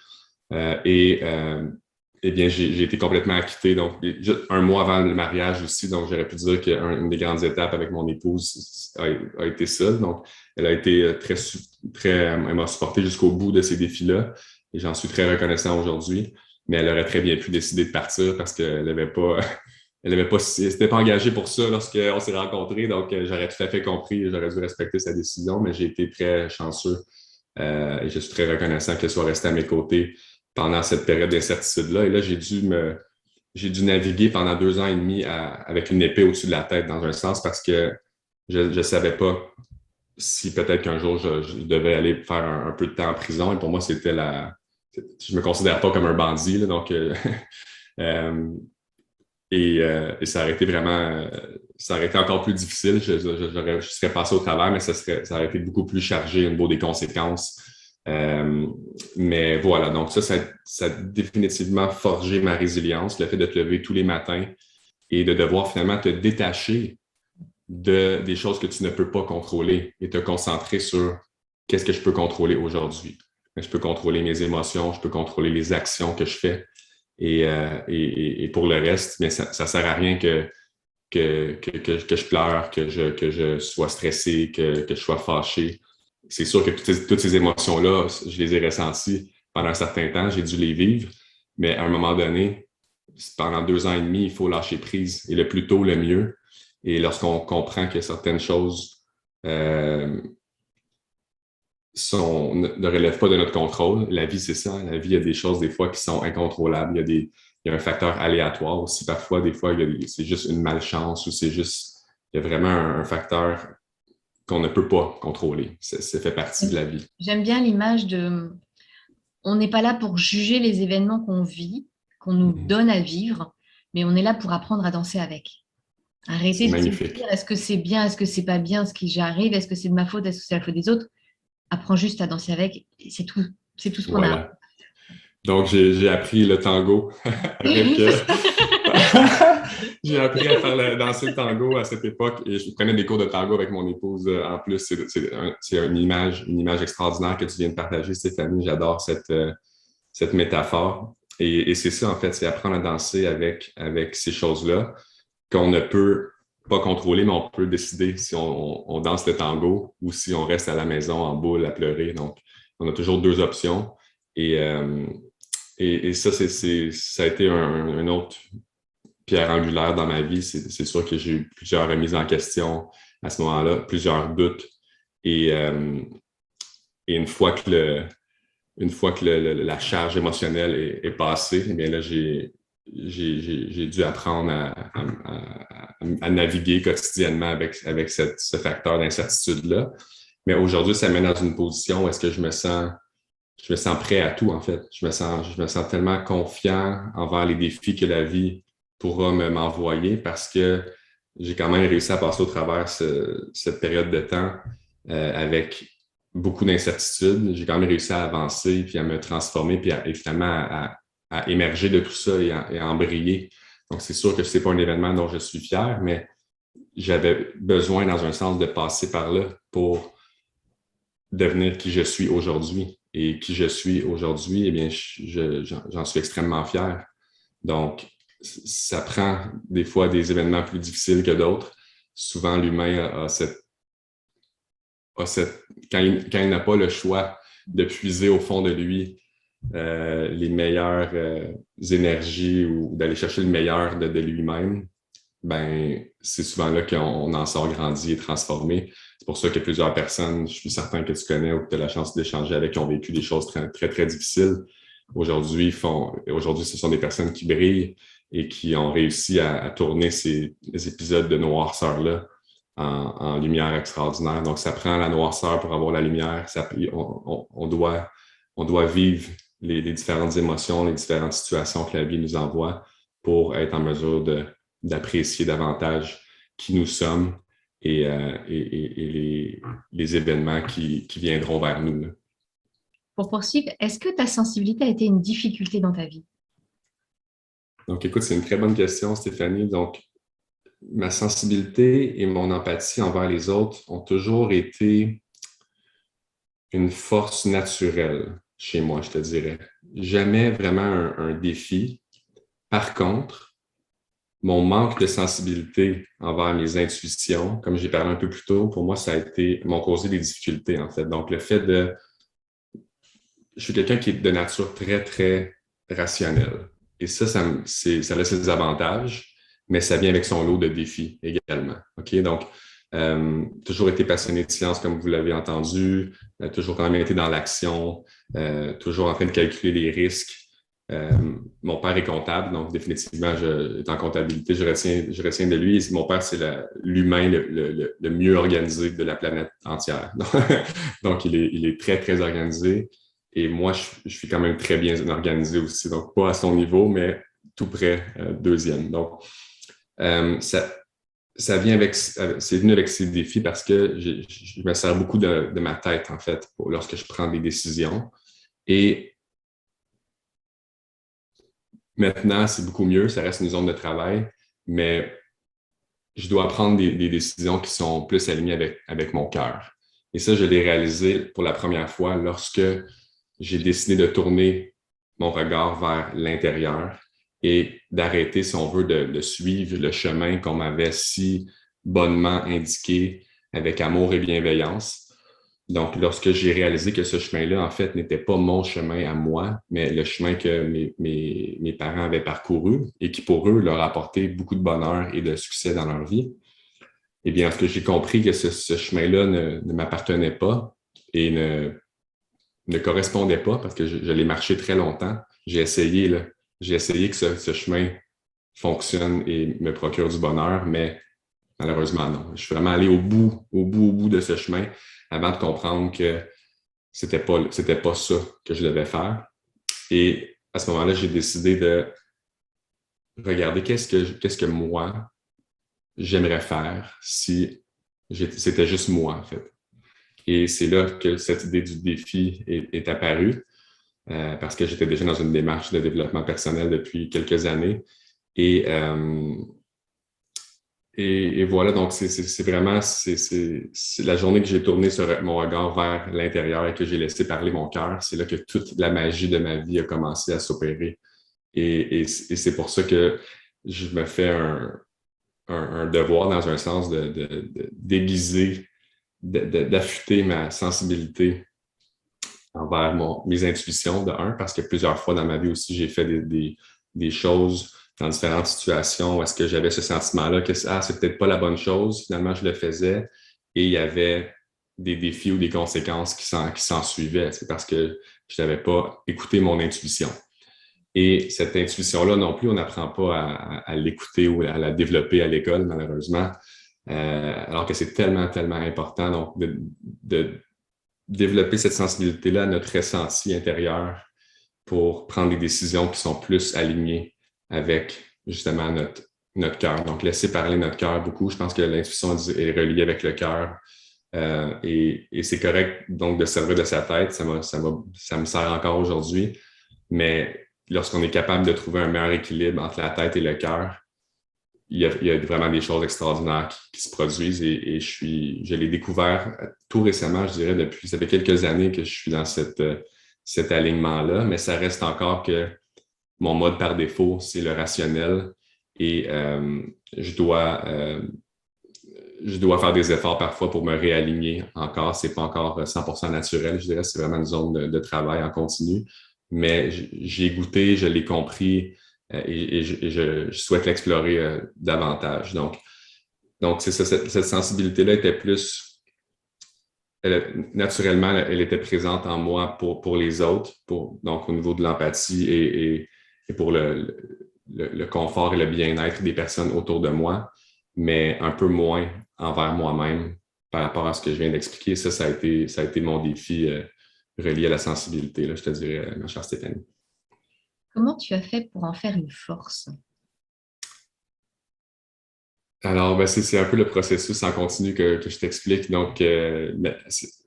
Eh bien, j'ai été complètement acquitté. Donc, juste un mois avant le mariage aussi, donc j'aurais pu dire qu'une des grandes étapes avec mon épouse a été ça. Donc, elle a été elle m'a supporté jusqu'au bout de ces défis-là. Et j'en suis très reconnaissant aujourd'hui. Mais elle aurait très bien pu décider de partir parce qu'elle n'avait pas, s'était pas engagée pour ça lorsqu'on s'est rencontrés. Donc, j'aurais tout à fait compris et j'aurais dû respecter sa décision. Mais j'ai été très chanceux et je suis très reconnaissant qu'elle soit restée à mes côtés pendant cette période d'incertitude-là. Et là, j'ai dû naviguer pendant 2 ans et demi avec une épée au-dessus de la tête, dans un sens, parce que je ne savais pas si peut-être qu'un jour, je devais aller faire un peu de temps en prison. Et pour moi, je me considère pas comme un bandit, là, donc... et ça aurait été vraiment... ça aurait été encore plus difficile. Je serais passé au travers, mais ça aurait été beaucoup plus chargé au niveau des conséquences. Mais voilà, donc ça a définitivement forgé ma résilience, le fait de te lever tous les matins et de devoir finalement te détacher des choses que tu ne peux pas contrôler et te concentrer sur qu'est-ce que je peux contrôler aujourd'hui. Je peux contrôler mes émotions, je peux contrôler les actions que je fais et pour le reste, mais ça ne sert à rien que je pleure, que je sois stressé, que je sois fâché. C'est sûr que toutes ces émotions-là, je les ai ressenties pendant un certain temps, j'ai dû les vivre, mais à un moment donné, pendant 2 ans et demi, il faut lâcher prise, et le plus tôt, le mieux. Et lorsqu'on comprend que certaines choses ne relèvent pas de notre contrôle, la vie, c'est ça, la vie, il y a des choses des fois qui sont incontrôlables, il y a un facteur aléatoire aussi, parfois, des fois, c'est juste une malchance ou il y a vraiment un facteur qu'on ne peut pas contrôler. Ça fait partie de la vie. J'aime bien l'image de... On n'est pas là pour juger les événements qu'on vit, qu'on nous donne à vivre, mais on est là pour apprendre à danser avec. Arrêter de se dire, est-ce que c'est bien, est-ce que c'est pas bien ce qui j'arrive, est-ce que c'est de ma faute, est-ce que c'est la faute des autres? Apprends juste à danser avec, c'est tout ce qu'on a. Donc, j'ai appris le tango avec... J'ai appris à danser le tango à cette époque et je prenais des cours de tango avec mon épouse en plus. C'est une image extraordinaire que tu viens de partager, Stéphanie. J'adore cette métaphore. Et c'est ça, en fait, c'est apprendre à danser avec ces choses-là qu'on ne peut pas contrôler, mais on peut décider si on danse le tango ou si on reste à la maison en boule à pleurer. Donc, on a toujours 2 options. Et ça, ça a été un autre pierre angulaire dans ma vie. C'est sûr que j'ai eu plusieurs remises en question à ce moment-là, plusieurs doutes. Et une fois que la charge émotionnelle est passée, eh bien là, j'ai dû apprendre à naviguer quotidiennement avec ce facteur d'incertitude-là. Mais aujourd'hui, ça mène dans une position où est-ce que je me sens prêt à tout, en fait. Je me sens tellement confiant envers les défis que la vie pourra m'envoyer parce que j'ai quand même réussi à passer au travers cette période de temps avec beaucoup d'incertitudes. J'ai quand même réussi à avancer, puis à me transformer, puis finalement à émerger de tout ça et à embrayer. Donc, c'est sûr que ce n'est pas un événement dont je suis fier, mais j'avais besoin, dans un sens, de passer par là pour devenir qui je suis aujourd'hui. Et qui je suis aujourd'hui, eh bien, j'en suis extrêmement fier. Donc, ça prend des fois des événements plus difficiles que d'autres. Souvent, l'humain quand il n'a pas le choix de puiser au fond de lui les meilleures énergies ou d'aller chercher le meilleur de lui-même, ben c'est souvent là qu'on en sort grandi et transformé. C'est pour ça que plusieurs personnes, je suis certain que tu connais ou que tu as la chance d'échanger avec, qui ont vécu des choses très, très, très difficiles. Aujourd'hui, ce sont des personnes qui brillent et qui ont réussi à tourner ces épisodes de noirceur-là en lumière extraordinaire. Donc, ça prend la noirceur pour avoir la lumière. On doit vivre les différentes émotions, les différentes situations que la vie nous envoie pour être en mesure d'apprécier davantage qui nous sommes et les événements qui viendront vers nous. Pour poursuivre, est-ce que ta sensibilité a été une difficulté dans ta vie? Donc, écoute, c'est une très bonne question, Stéphanie. Donc, ma sensibilité et mon empathie envers les autres ont toujours été une force naturelle chez moi, je te dirais. Jamais vraiment un défi. Par contre, mon manque de sensibilité envers mes intuitions, comme j'ai parlé un peu plus tôt, pour moi, m'ont causé des difficultés, en fait. Donc, je suis quelqu'un qui est de nature très, très rationnelle. Et ça a ses avantages, mais ça vient avec son lot de défis également. OK? Donc, toujours été passionné de science, comme vous l'avez entendu, toujours quand même été dans l'action, toujours en train de calculer les risques. Mon père est comptable, donc définitivement, je est en comptabilité, je retiens de lui. Mon père, c'est l'humain le mieux organisé de la planète entière. Donc, il est très, très organisé. Et moi, je suis quand même très bien organisé aussi. Donc, pas à son niveau, mais tout près, deuxième. Donc, ça, ça vient c'est venu avec ces défis parce que je me sers beaucoup de ma tête, en fait, lorsque je prends des décisions. Et maintenant, c'est beaucoup mieux, ça reste une zone de travail, mais je dois prendre des décisions qui sont plus alignées avec mon cœur. Et ça, je l'ai réalisé pour la première fois lorsque j'ai décidé de tourner mon regard vers l'intérieur et d'arrêter, si on veut, de suivre le chemin qu'on m'avait si bonnement indiqué avec amour et bienveillance. Donc, lorsque j'ai réalisé que ce chemin-là, en fait, n'était pas mon chemin à moi, mais le chemin que mes parents avaient parcouru et qui, pour eux, leur apportait beaucoup de bonheur et de succès dans leur vie, eh bien, lorsque j'ai compris que ce chemin-là ne m'appartenait pas et ne correspondait pas, parce que je l'ai marché très longtemps, j'ai essayé que ce chemin fonctionne et me procure du bonheur, mais malheureusement, non. Je suis vraiment allé au bout de ce chemin avant de comprendre que c'était pas ça que je devais faire. Et à ce moment-là, j'ai décidé de regarder qu'est-ce que moi, j'aimerais faire si c'était juste moi, en fait. Et c'est là que cette idée du défi est apparue, parce que j'étais déjà dans une démarche de développement personnel depuis quelques années. Et, euh, et voilà, donc c'est vraiment c'est la journée que j'ai tourné mon regard vers l'intérieur et que j'ai laissé parler mon cœur. C'est là que toute la magie de ma vie a commencé à s'opérer. Et c'est pour ça que je me fais un devoir, dans un sens, d'aiguiser, d'affûter ma sensibilité envers mes intuitions, de un, parce que plusieurs fois dans ma vie aussi, j'ai fait des choses dans différentes situations où est-ce que j'avais ce sentiment-là que c'est peut-être pas la bonne chose. Finalement, je le faisais et il y avait des défis ou des conséquences qui s'en suivaient. C'est parce que je n'avais pas écouté mon intuition. Et cette intuition-là non plus, on n'apprend pas à l'écouter ou à la développer à l'école, malheureusement, alors que c'est tellement, tellement important. Donc, de développer cette sensibilité-là à notre ressenti intérieur pour prendre des décisions qui sont plus alignées avec justement notre cœur. Donc, laisser parler notre cœur beaucoup. Je pense que l'intuition est reliée avec le cœur. Et c'est correct donc de servir de sa tête. Ça me sert encore aujourd'hui. Mais lorsqu'on est capable de trouver un meilleur équilibre entre la tête et le cœur, il y a vraiment des choses extraordinaires qui se produisent et je l'ai découvert tout récemment, je dirais, ça fait quelques années que je suis dans cet alignement-là, mais ça reste encore que mon mode par défaut, c'est le rationnel et je dois faire des efforts parfois pour me réaligner encore. C'est pas encore 100% naturel, je dirais, c'est vraiment une zone de travail en continu, mais j'ai goûté, je l'ai compris et je souhaite l'explorer davantage. Donc c'est ça, cette sensibilité-là était plus, naturellement, elle était présente en moi pour les autres, donc au niveau de l'empathie et pour le confort et le bien-être des personnes autour de moi, mais un peu moins envers moi-même par rapport à ce que je viens d'expliquer. Ça a été mon défi relié à la sensibilité, là, je te dirais, ma chère Stéphanie. Comment tu as fait pour en faire une force? Alors, ben, c'est un peu le processus en continu que je t'explique. Donc,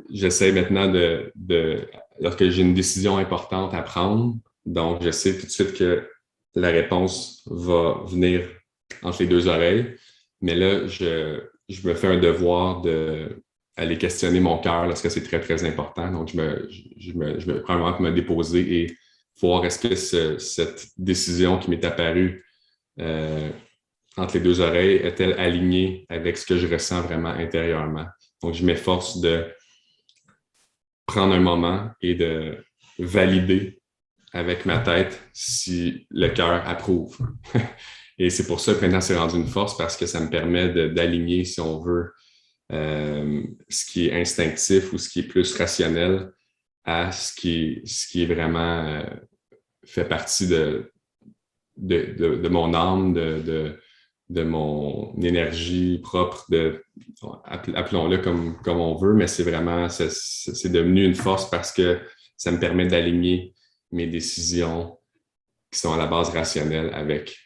j'essaie maintenant lorsque j'ai une décision importante à prendre, donc je sais tout de suite que la réponse va venir entre les deux oreilles. Mais là, je me fais un devoir d'aller questionner mon cœur lorsque c'est très, très important. Donc, je me prends un moment pour me déposer et voir est-ce que cette décision qui m'est apparue euh, entre les deux oreilles est-elle alignée avec ce que je ressens vraiment intérieurement. Donc, je m'efforce de prendre un moment et de valider avec ma tête si le cœur approuve. Et c'est pour ça que maintenant, c'est rendu une force parce que ça me permet d'aligner, si on veut, ce qui est instinctif ou ce qui est plus rationnel à ce qui est vraiment fait partie de mon âme, de mon énergie propre, appelons-le comme on veut, mais c'est vraiment, c'est devenu une force parce que ça me permet d'aligner mes décisions qui sont à la base rationnelle avec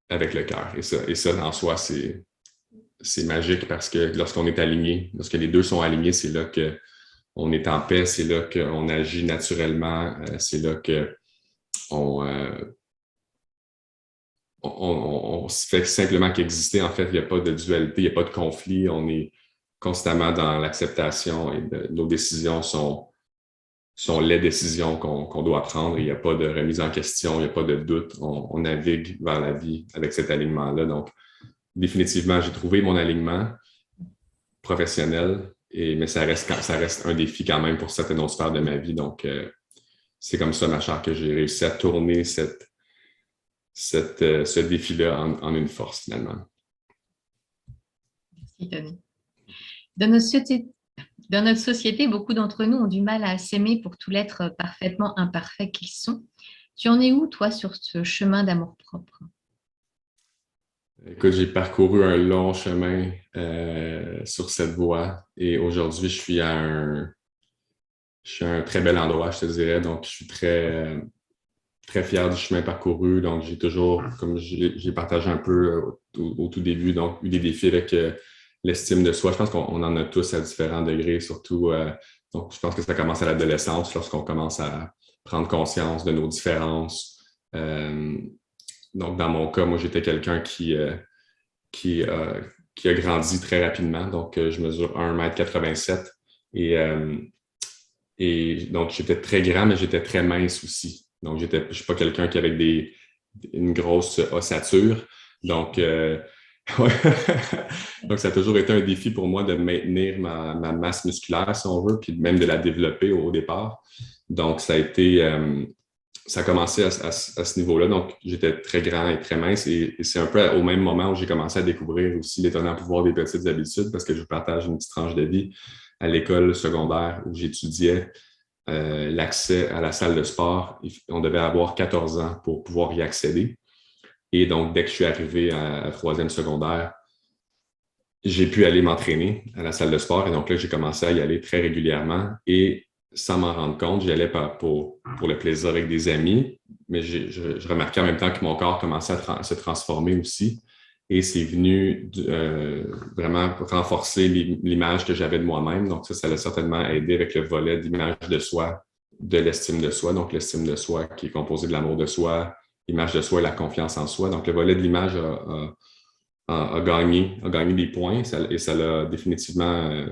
le cœur. Et ça, en soi, c'est magique parce que lorsqu'on est aligné, lorsque les deux sont alignés, c'est là qu'on est en paix, c'est là qu'on agit naturellement, c'est là qu'on se fait simplement qu'exister. En fait, il n'y a pas de dualité, il n'y a pas de conflit. On est constamment dans l'acceptation et nos décisions sont les décisions qu'on doit prendre. Il n'y a pas de remise en question, il n'y a pas de doute. On navigue vers la vie avec cet alignement-là. Donc, définitivement, j'ai trouvé mon alignement professionnel, mais ça reste un défi quand même pour certaines autres sphères de ma vie. Donc, c'est comme ça, ma chère, que j'ai réussi à tourner ce défi-là en une force, finalement. Merci, Tony. Dans notre société, beaucoup d'entre nous ont du mal à s'aimer pour tout l'être parfaitement imparfait qu'ils sont. Tu en es où, toi, sur ce chemin d'amour-propre? Écoute, j'ai parcouru un long chemin sur cette voie et aujourd'hui, je suis à un très bel endroit, je te dirais. Donc, je suis très fier du chemin parcouru. Donc, j'ai toujours, comme j'ai partagé un peu au tout début, donc eu des défis avec l'estime de soi. Je pense qu'on en a tous à différents degrés, surtout. Donc, je pense que ça commence à l'adolescence, lorsqu'on commence à prendre conscience de nos différences. Donc, dans mon cas, moi, j'étais quelqu'un qui a grandi très rapidement. Donc, je mesure 1,87 m et donc, j'étais très grand, mais j'étais très mince aussi. Donc, je ne suis pas quelqu'un qui avait une grosse ossature. Donc, donc, ça a toujours été un défi pour moi de maintenir ma masse musculaire, si on veut, puis même de la développer au départ. Donc, ça a commencé à ce niveau-là. Donc, j'étais très grand et très mince. Et c'est un peu au même moment où j'ai commencé à découvrir aussi l'étonnant pouvoir des petites habitudes parce que je partage une petite tranche de vie à l'école secondaire où j'étudiais. L'accès à la salle de sport, on devait avoir 14 ans pour pouvoir y accéder. Et donc, dès que je suis arrivé à troisième secondaire, j'ai pu aller m'entraîner à la salle de sport. Et donc là, j'ai commencé à y aller très régulièrement. Et sans m'en rendre compte, j'y allais pour le plaisir avec des amis, mais je remarquais en même temps que mon corps commençait à se transformer aussi. Et c'est venu vraiment renforcer l'image que j'avais de moi-même. Donc ça l'a certainement aidé avec le volet d'image de soi, de l'estime de soi. Donc l'estime de soi qui est composée de l'amour de soi, l'image de soi et la confiance en soi. Donc le volet de l'image a gagné des points et ça l'a définitivement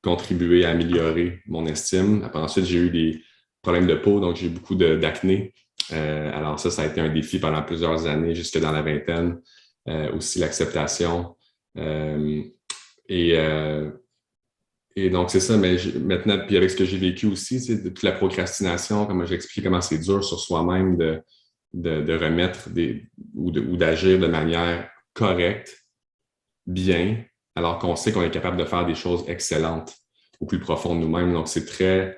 contribué à améliorer mon estime. Après, ensuite, j'ai eu des problèmes de peau, donc j'ai eu beaucoup d'acné. Alors ça a été un défi pendant plusieurs années, jusque dans la vingtaine. Aussi l'acceptation. Et donc, c'est ça, mais maintenant, puis avec ce que j'ai vécu aussi, c'est toute la procrastination, comme j'ai expliqué comment c'est dur sur soi-même de remettre ou d'agir de manière correcte, bien, alors qu'on sait qu'on est capable de faire des choses excellentes au plus profond de nous-mêmes. Donc, c'est très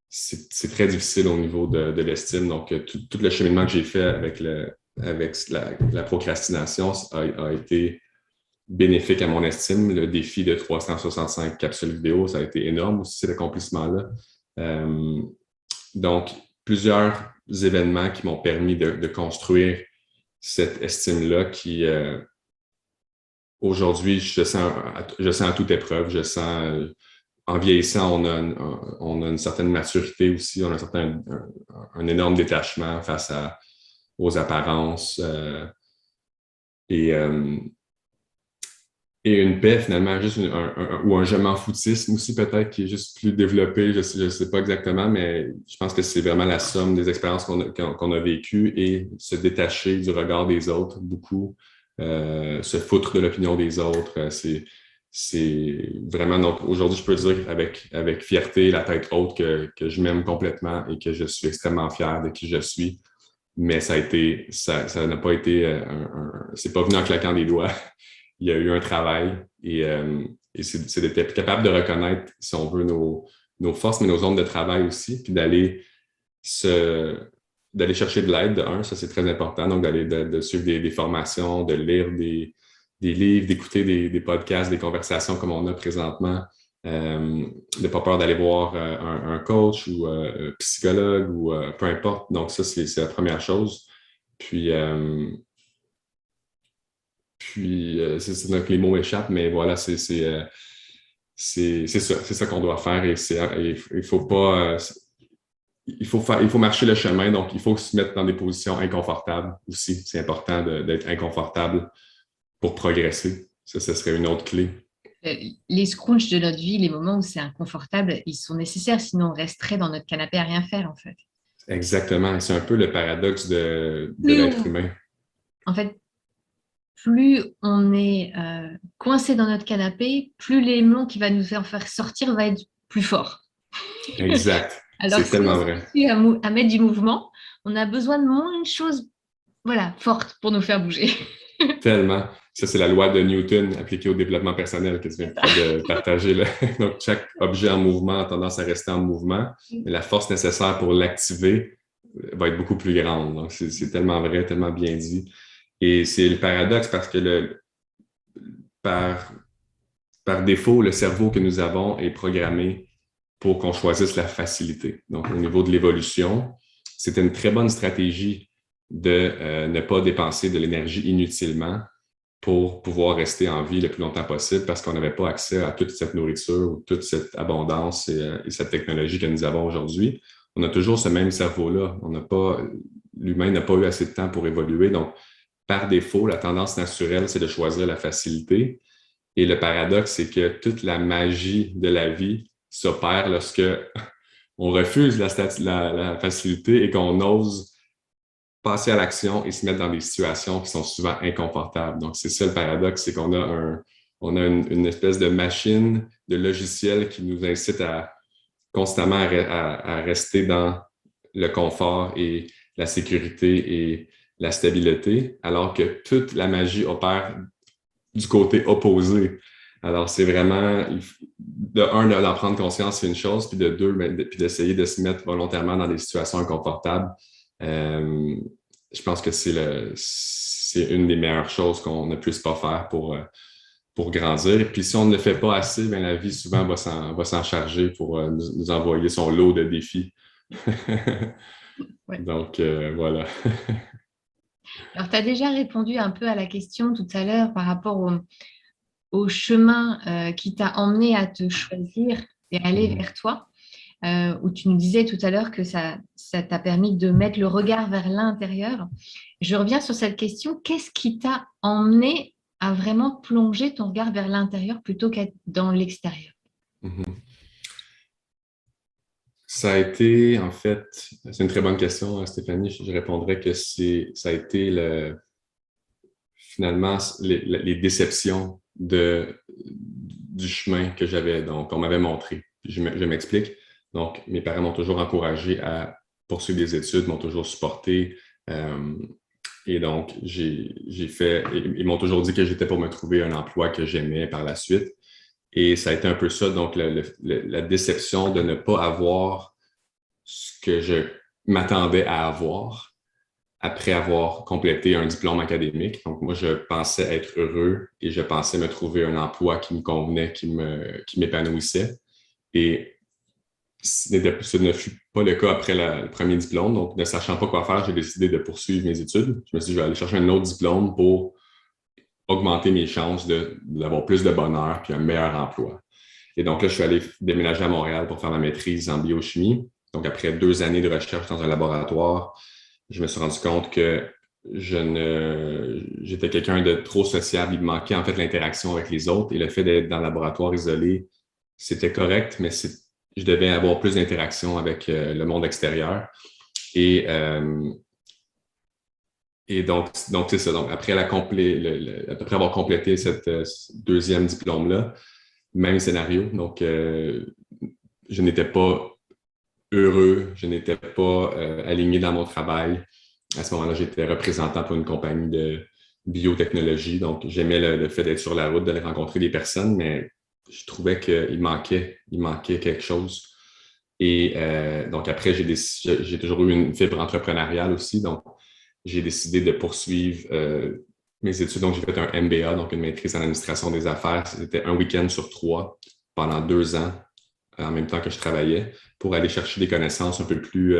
difficile au niveau de l'estime. Donc, tout le cheminement que j'ai fait avec la procrastination a été bénéfique à mon estime. Le défi de 365 capsules vidéo, ça a été énorme aussi, cet accomplissement-là. Donc, plusieurs événements qui m'ont permis de construire cette estime-là qui aujourd'hui, je sens à toute épreuve, je sens, en vieillissant, on a une certaine maturité aussi, on a un énorme détachement face aux apparences et, euh, et une paix finalement, juste ou un je m'en foutisme aussi peut-être qui est juste plus développé, je sais pas exactement, mais je pense que c'est vraiment la somme des expériences qu'on a vécues et se détacher du regard des autres beaucoup, se foutre de l'opinion des autres, c'est vraiment, donc aujourd'hui, je peux dire avec fierté, la tête haute, que je m'aime complètement et que je suis extrêmement fier de qui je suis. Mais ça n'a pas été, c'est pas venu en claquant des doigts. Il y a eu un travail et c'est d'être capable de reconnaître, si on veut, nos forces, mais nos zones de travail aussi, puis d'aller chercher de l'aide, ça c'est très important, donc de suivre des formations, de lire des livres, d'écouter des podcasts, des conversations comme on a présentement, de pas peur d'aller voir un coach ou un psychologue ou peu importe. Donc ça, c'est la première chose. C'est donc les mots m'échappent, mais voilà, c'est ça qu'on doit faire et il faut pas... il faut marcher le chemin, donc il faut se mettre dans des positions inconfortables aussi. C'est important d'être inconfortable pour progresser. Ça, ce serait une autre clé. Les scrunchs de notre vie, les moments où c'est inconfortable, ils sont nécessaires, sinon on resterait dans notre canapé à rien faire, en fait. Exactement. C'est un peu le paradoxe de Plus l'être humain. En fait, plus on est coincé dans notre canapé, plus l'élan qui va nous faire sortir va être plus fort. Exact. Alors, C'est si tellement on vrai. s'habitue à mettre du mouvement, on a besoin de moins de choses, voilà, fortes pour nous faire bouger. Tellement. Ça, c'est la loi de Newton appliquée au développement personnel que tu viens de partager. Là. Donc, chaque objet en mouvement a tendance à rester en mouvement, mais la force nécessaire pour l'activer va être beaucoup plus grande. Donc, c'est tellement vrai, tellement bien dit. Et c'est le paradoxe parce que par, par défaut, le cerveau que nous avons est programmé pour qu'on choisisse la facilité. Donc, au niveau de l'évolution, c'était une très bonne stratégie de ne pas dépenser de l'énergie inutilement pour pouvoir rester en vie le plus longtemps possible parce qu'on n'avait pas accès à toute cette nourriture ou toute cette abondance et cette technologie que nous avons aujourd'hui. On a toujours ce même cerveau-là. L'humain n'a pas eu assez de temps pour évoluer. Donc, par défaut, la tendance naturelle, c'est de choisir la facilité. Et le paradoxe, c'est que toute la magie de la vie s'opère lorsque on refuse la facilité et qu'on ose passer à l'action et se mettre dans des situations qui sont souvent inconfortables. Donc, c'est ça le paradoxe, c'est qu'on a une espèce de machine, de logiciel qui nous incite à constamment à rester dans le confort et la sécurité et la stabilité, alors que toute la magie opère du côté opposé. Alors, c'est vraiment, d'en prendre conscience, c'est une chose, puis de deux, puis d'essayer de se mettre volontairement dans des situations inconfortables. Je pense que c'est une des meilleures choses qu'on ne puisse pas faire pour grandir. Et puis, si on ne le fait pas assez, bien, la vie souvent va s'en charger pour nous envoyer son lot de défis. Ouais. Donc, voilà. Alors, tu as déjà répondu un peu à la question tout à l'heure par rapport au chemin qui t'a emmené à te choisir et aller vers toi, où tu nous disais tout à l'heure que ça t'a permis de mettre le regard vers l'intérieur. Je reviens sur cette question. Qu'est-ce qui t'a emmené à vraiment plonger ton regard vers l'intérieur plutôt qu'être dans l'extérieur? Ça a été, en fait, c'est une très bonne question, Stéphanie. Je répondrais que ça a été finalement les déceptions du chemin que j'avais, donc qu'on m'avait montré. Je m'explique. Donc, mes parents m'ont toujours encouragé à poursuivre des études, m'ont toujours supporté. Et donc, ils m'ont toujours dit que j'étais pour me trouver un emploi que j'aimais par la suite. Et ça a été un peu ça, donc la déception de ne pas avoir ce que je m'attendais à avoir après avoir complété un diplôme académique. Donc, moi, je pensais être heureux et je pensais me trouver un emploi qui me convenait, qui m'épanouissait. Et ce ne fut pas le cas après le premier diplôme. Donc, ne sachant pas quoi faire, j'ai décidé de poursuivre mes études. Je me suis dit, je vais aller chercher un autre diplôme pour augmenter mes chances d'avoir plus de bonheur puis un meilleur emploi. Et donc là, je suis allé déménager à Montréal pour faire ma maîtrise en biochimie. Donc, après 2 années de recherche dans un laboratoire, je me suis rendu compte que j'étais quelqu'un de trop sociable. Il me manquait en fait l'interaction avec les autres. Et le fait d'être dans le laboratoire isolé, c'était correct, mais je devais avoir plus d'interaction avec le monde extérieur. Et donc c'est ça. Donc, après avoir complété cette deuxième diplôme-là, même scénario. Donc, je n'étais pas heureux, je n'étais pas aligné dans mon travail. À ce moment-là, j'étais représentant pour une compagnie de biotechnologie. Donc, j'aimais le fait d'être sur la route, d'aller rencontrer des personnes, mais je trouvais qu'il manquait quelque chose. Et donc, après, j'ai toujours eu une fibre entrepreneuriale aussi. Donc, j'ai décidé de poursuivre mes études. Donc, j'ai fait un MBA, donc une maîtrise en administration des affaires. C'était un week-end sur 3 pendant 2 ans, en même temps que je travaillais, pour aller chercher des connaissances un peu plus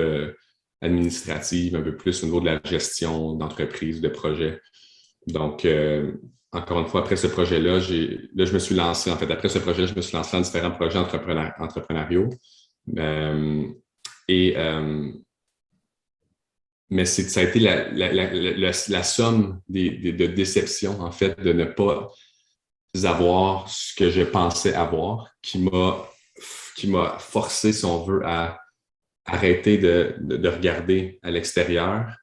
administratives, un peu plus au niveau de la gestion d'entreprise, de projet. Donc, encore une fois, après ce projet-là, je me suis lancé, en fait, après ce projet-là, je me suis lancé dans différents projets entrepreneuriaux. Mais ça a été la somme de déceptions, en fait, de ne pas avoir ce que je pensais avoir, qui m'a forcé, si on veut, à arrêter de regarder à l'extérieur,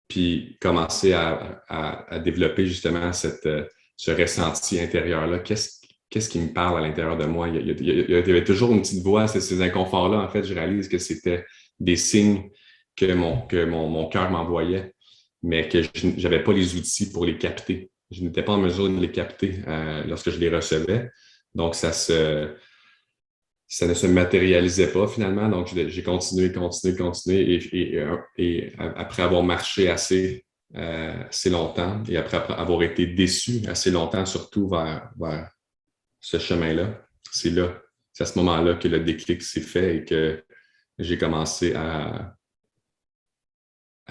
puis commencer à développer justement ce ressenti intérieur-là. Qu'est-ce qui me parle à l'intérieur de moi? Il y avait toujours une petite voix, ces inconforts-là. En fait, je réalise que c'était des signes que mon cœur m'envoyait, mais que je n'avais pas les outils pour les capter. Je n'étais pas en mesure de les capter lorsque je les recevais. Donc, ça ne se matérialisait pas finalement. Donc, j'ai continué. Et après avoir marché assez longtemps et après avoir été déçu assez longtemps, surtout vers ce chemin-là, c'est à ce moment-là que le déclic s'est fait et que j'ai commencé à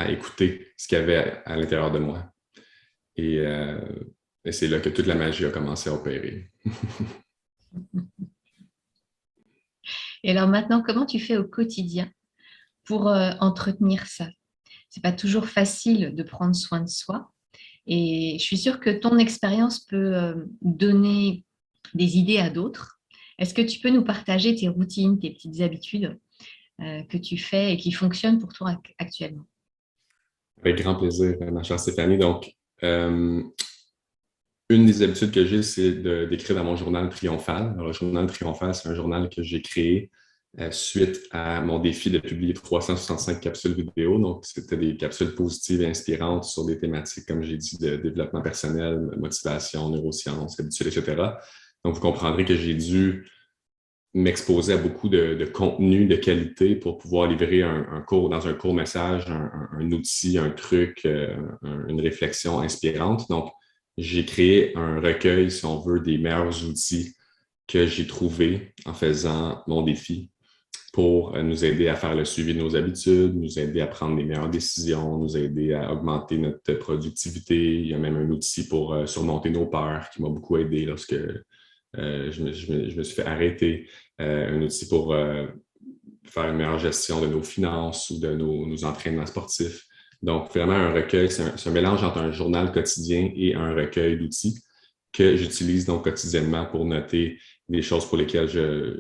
écouter ce qu'il y avait à l'intérieur de moi. Et c'est là que toute la magie a commencé à opérer. Et alors maintenant, comment tu fais au quotidien pour entretenir ça? C'est pas toujours facile de prendre soin de soi. Et je suis sûre que ton expérience peut donner des idées à d'autres. Est-ce que tu peux nous partager tes routines, tes petites habitudes que tu fais et qui fonctionnent pour toi actuellement? Avec grand plaisir, ma chère Stéphanie. Donc, une des habitudes que j'ai, c'est d'écrire dans mon journal triomphal. Alors, le journal triomphal, c'est un journal que j'ai créé suite à mon défi de publier 365 capsules vidéo. Donc, c'était des capsules positives et inspirantes sur des thématiques, comme j'ai dit, de développement personnel, motivation, neurosciences, habitudes, etc. Donc, vous comprendrez que j'ai dû m'exposer à beaucoup de contenu de qualité pour pouvoir livrer un cours, dans un court message, un outil, un truc, une réflexion inspirante. Donc, j'ai créé un recueil, si on veut, des meilleurs outils que j'ai trouvés en faisant mon défi pour nous aider à faire le suivi de nos habitudes, nous aider à prendre les meilleures décisions, nous aider à augmenter notre productivité. Il y a même un outil pour surmonter nos peurs qui m'a beaucoup aidé lorsque je me suis fait arrêter. Un outil pour faire une meilleure gestion de nos finances ou de nos entraînements sportifs. Donc, vraiment, un recueil, c'est un mélange entre un journal quotidien et un recueil d'outils que j'utilise donc quotidiennement pour noter des choses pour lesquelles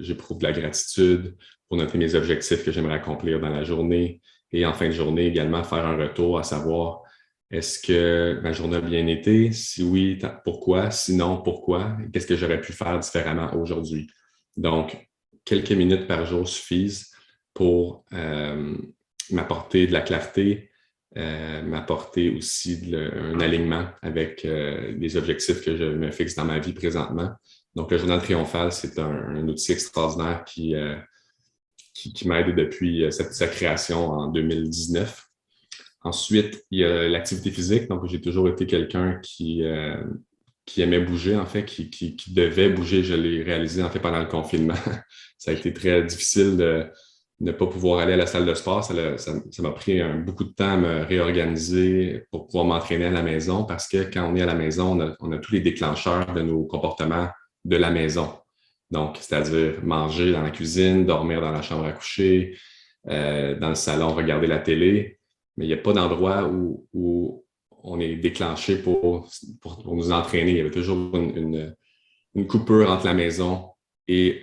j'éprouve de la gratitude, pour noter mes objectifs que j'aimerais accomplir dans la journée et en fin de journée également faire un retour à savoir est-ce que ma journée a bien été? Si oui, pourquoi? Sinon, pourquoi? Qu'est-ce que j'aurais pu faire différemment aujourd'hui? Donc, quelques minutes par jour suffisent pour m'apporter de la clarté, m'apporter aussi un alignement avec les objectifs que je me fixe dans ma vie présentement. Donc, le journal triomphal, c'est un outil extraordinaire qui m'aide depuis sa création en 2019. Ensuite, il y a l'activité physique. Donc, j'ai toujours été quelqu'un qui aimait bouger, en fait, qui devait bouger. Je l'ai réalisé, en fait, pendant le confinement. Ça a été très difficile ne pas pouvoir aller à la salle de sport, ça m'a pris beaucoup de temps à me réorganiser pour pouvoir m'entraîner à la maison parce que quand on est à la maison, on a tous les déclencheurs de nos comportements de la maison. Donc, c'est-à-dire manger dans la cuisine, dormir dans la chambre à coucher, dans le salon, regarder la télé. Mais il n'y a pas d'endroit où on est déclenché pour nous entraîner. Il y avait toujours une coupure entre la maison et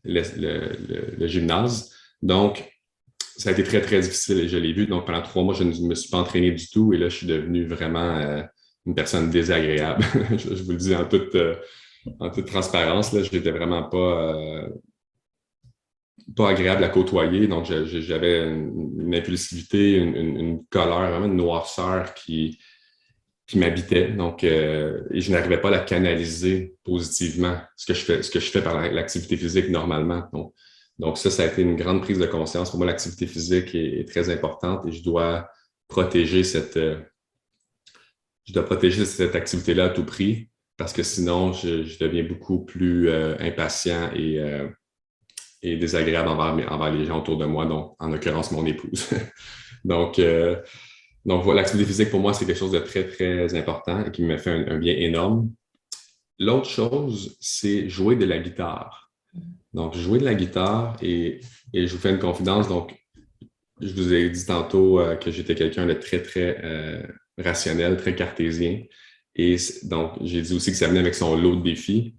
le gymnase. Donc, ça a été très, très difficile et je l'ai vu. Donc, pendant 3 mois, je ne me suis pas entraîné du tout et là, je suis devenu vraiment une personne désagréable. Je vous le dis en toute transparence, là, je n'étais vraiment pas agréable à côtoyer. Donc, j'avais une impulsivité, une colère, vraiment une noirceur qui m'habitait. Donc, et je n'arrivais pas à la canaliser positivement, ce que je fais par l'activité physique normalement. Donc ça a été une grande prise de conscience. Pour moi, l'activité physique est très importante et je dois protéger cette activité-là à tout prix parce que sinon, je deviens beaucoup plus impatient et désagréable envers les gens autour de moi, donc en l'occurrence mon épouse. Donc voilà, l'activité physique pour moi, c'est quelque chose de très, très important et qui me fait un bien énorme. L'autre chose, c'est jouer de la guitare. Donc, jouer de la guitare et je vous fais une confidence. Donc, je vous ai dit tantôt que j'étais quelqu'un de très, très rationnel, très cartésien. Et donc, j'ai dit aussi que ça venait avec son lot de défis.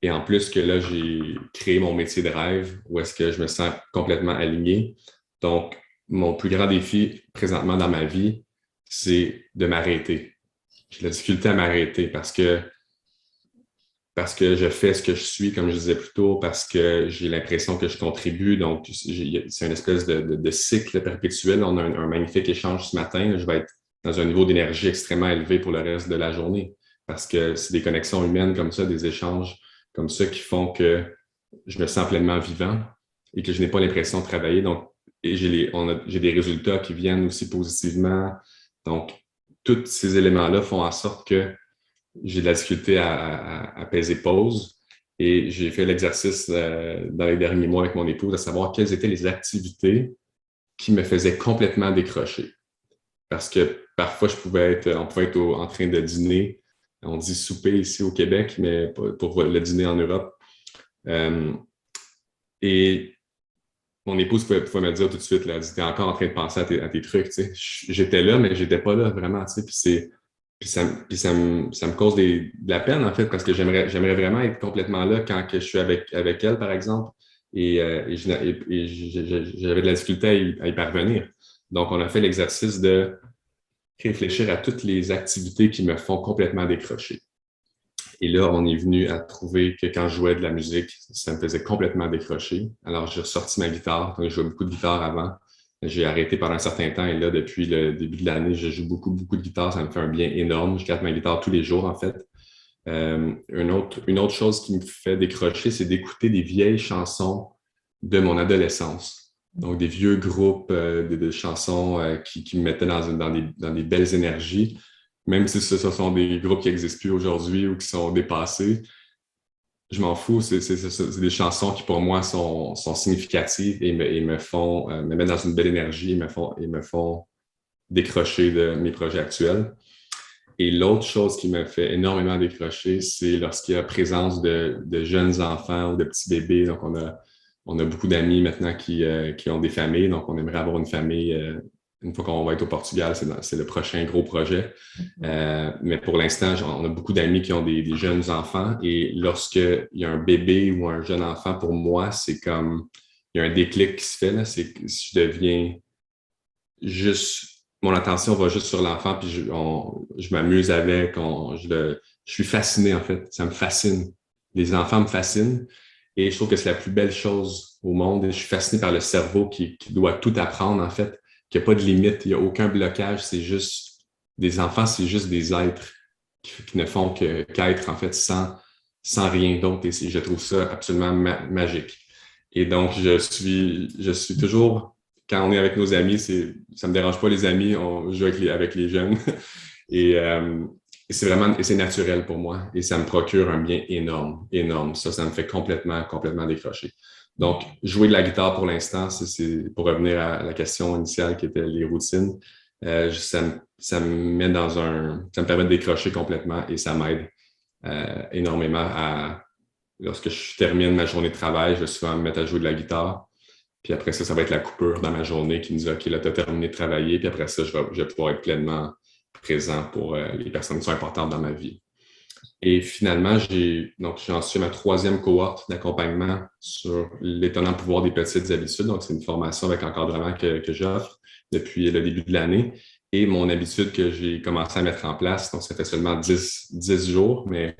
Et en plus que là, j'ai créé mon métier de rêve où est-ce que je me sens complètement aligné. Donc, mon plus grand défi présentement dans ma vie, c'est de m'arrêter. J'ai de la difficulté à m'arrêter parce que je fais ce que je suis, comme je disais plus tôt, parce que j'ai l'impression que je contribue. Donc, c'est une espèce de cycle perpétuel. On a un magnifique échange ce matin. Je vais être dans un niveau d'énergie extrêmement élevé pour le reste de la journée parce que c'est des connexions humaines comme ça, des échanges comme ça qui font que je me sens pleinement vivant et que je n'ai pas l'impression de travailler. Donc, et j'ai des résultats qui viennent aussi positivement. Donc, tous ces éléments-là font en sorte que j'ai de la difficulté à peser pause. Et j'ai fait l'exercice dans les derniers mois avec mon épouse à savoir quelles étaient les activités qui me faisaient complètement décrocher. Parce que parfois, on pouvait être en train de dîner. On dit souper ici au Québec, mais pour le dîner en Europe. Et mon épouse pouvait me dire tout de suite, là, elle dit, t'es encore en train de penser à tes trucs. Tu sais. J'étais là, mais j'étais pas là vraiment. Tu sais. Puis ça me cause de la peine, en fait, parce que j'aimerais vraiment être complètement là quand que je suis avec elle, par exemple. Et j'avais de la difficulté à y parvenir. Donc, on a fait l'exercice de réfléchir à toutes les activités qui me font complètement décrocher. Et là, on est venu à trouver que quand je jouais de la musique, ça me faisait complètement décrocher. Alors, j'ai ressorti ma guitare. Je jouais beaucoup de guitare avant. J'ai arrêté pendant un certain temps et là, depuis le début de l'année, je joue beaucoup, beaucoup de guitare. Ça me fait un bien énorme. Je garde ma guitare tous les jours, en fait. Une autre chose qui me fait décrocher, c'est d'écouter des vieilles chansons de mon adolescence. Donc, des vieux groupes de chansons qui me mettaient dans des belles énergies. Même si ce sont des groupes qui n'existent plus aujourd'hui ou qui sont dépassés, je m'en fous. C'est des chansons qui, pour moi, sont significatives et me font me mettre dans une belle énergie et me font décrocher de mes projets actuels. Et l'autre chose qui me fait énormément décrocher, c'est lorsqu'il y a présence de jeunes enfants ou de petits bébés. Donc, on a beaucoup d'amis maintenant qui ont des familles. Donc, on aimerait avoir une famille une fois qu'on va être au Portugal. C'est le prochain gros projet. Mais pour l'instant, on a beaucoup d'amis qui ont des jeunes enfants. Et lorsqu'il y a un bébé ou un jeune enfant, pour moi, c'est comme, il y a un déclic qui se fait. Là, c'est que je deviens juste, mon attention va juste sur l'enfant, puis je m'amuse avec, je suis fasciné, en fait. Ça me fascine. Les enfants me fascinent. Et je trouve que c'est la plus belle chose au monde. Et je suis fasciné par le cerveau qui doit tout apprendre, en fait, qu'il n'y a pas de limite, il n'y a aucun blocage. C'est juste, des enfants, c'est juste des êtres qui ne font qu'être, en fait, sans rien d'autre. Et je trouve ça absolument magique. Et donc, je suis toujours, quand on est avec nos amis, ça ne me dérange pas les amis, on joue avec les jeunes. Et c'est naturel pour moi. Et ça me procure un bien énorme, énorme. Ça me fait complètement, complètement décrocher. Donc, jouer de la guitare pour l'instant, c'est pour revenir à la question initiale qui était les routines. Ça me met ça me permet de décrocher complètement et ça m'aide énormément lorsque je termine ma journée de travail, je vais souvent me mettre à jouer de la guitare. Puis après ça va être la coupure dans ma journée qui me dit, OK, là, tu as terminé de travailler. Puis après ça, je vais pouvoir être pleinement présent pour les personnes qui sont importantes dans ma vie. Et finalement, j'en suis à ma 3e cohorte d'accompagnement sur l'étonnant pouvoir des petites habitudes. Donc, c'est une formation avec encadrement que j'offre depuis le début de l'année. Et mon habitude que j'ai commencé à mettre en place, donc ça fait seulement 10 jours, mais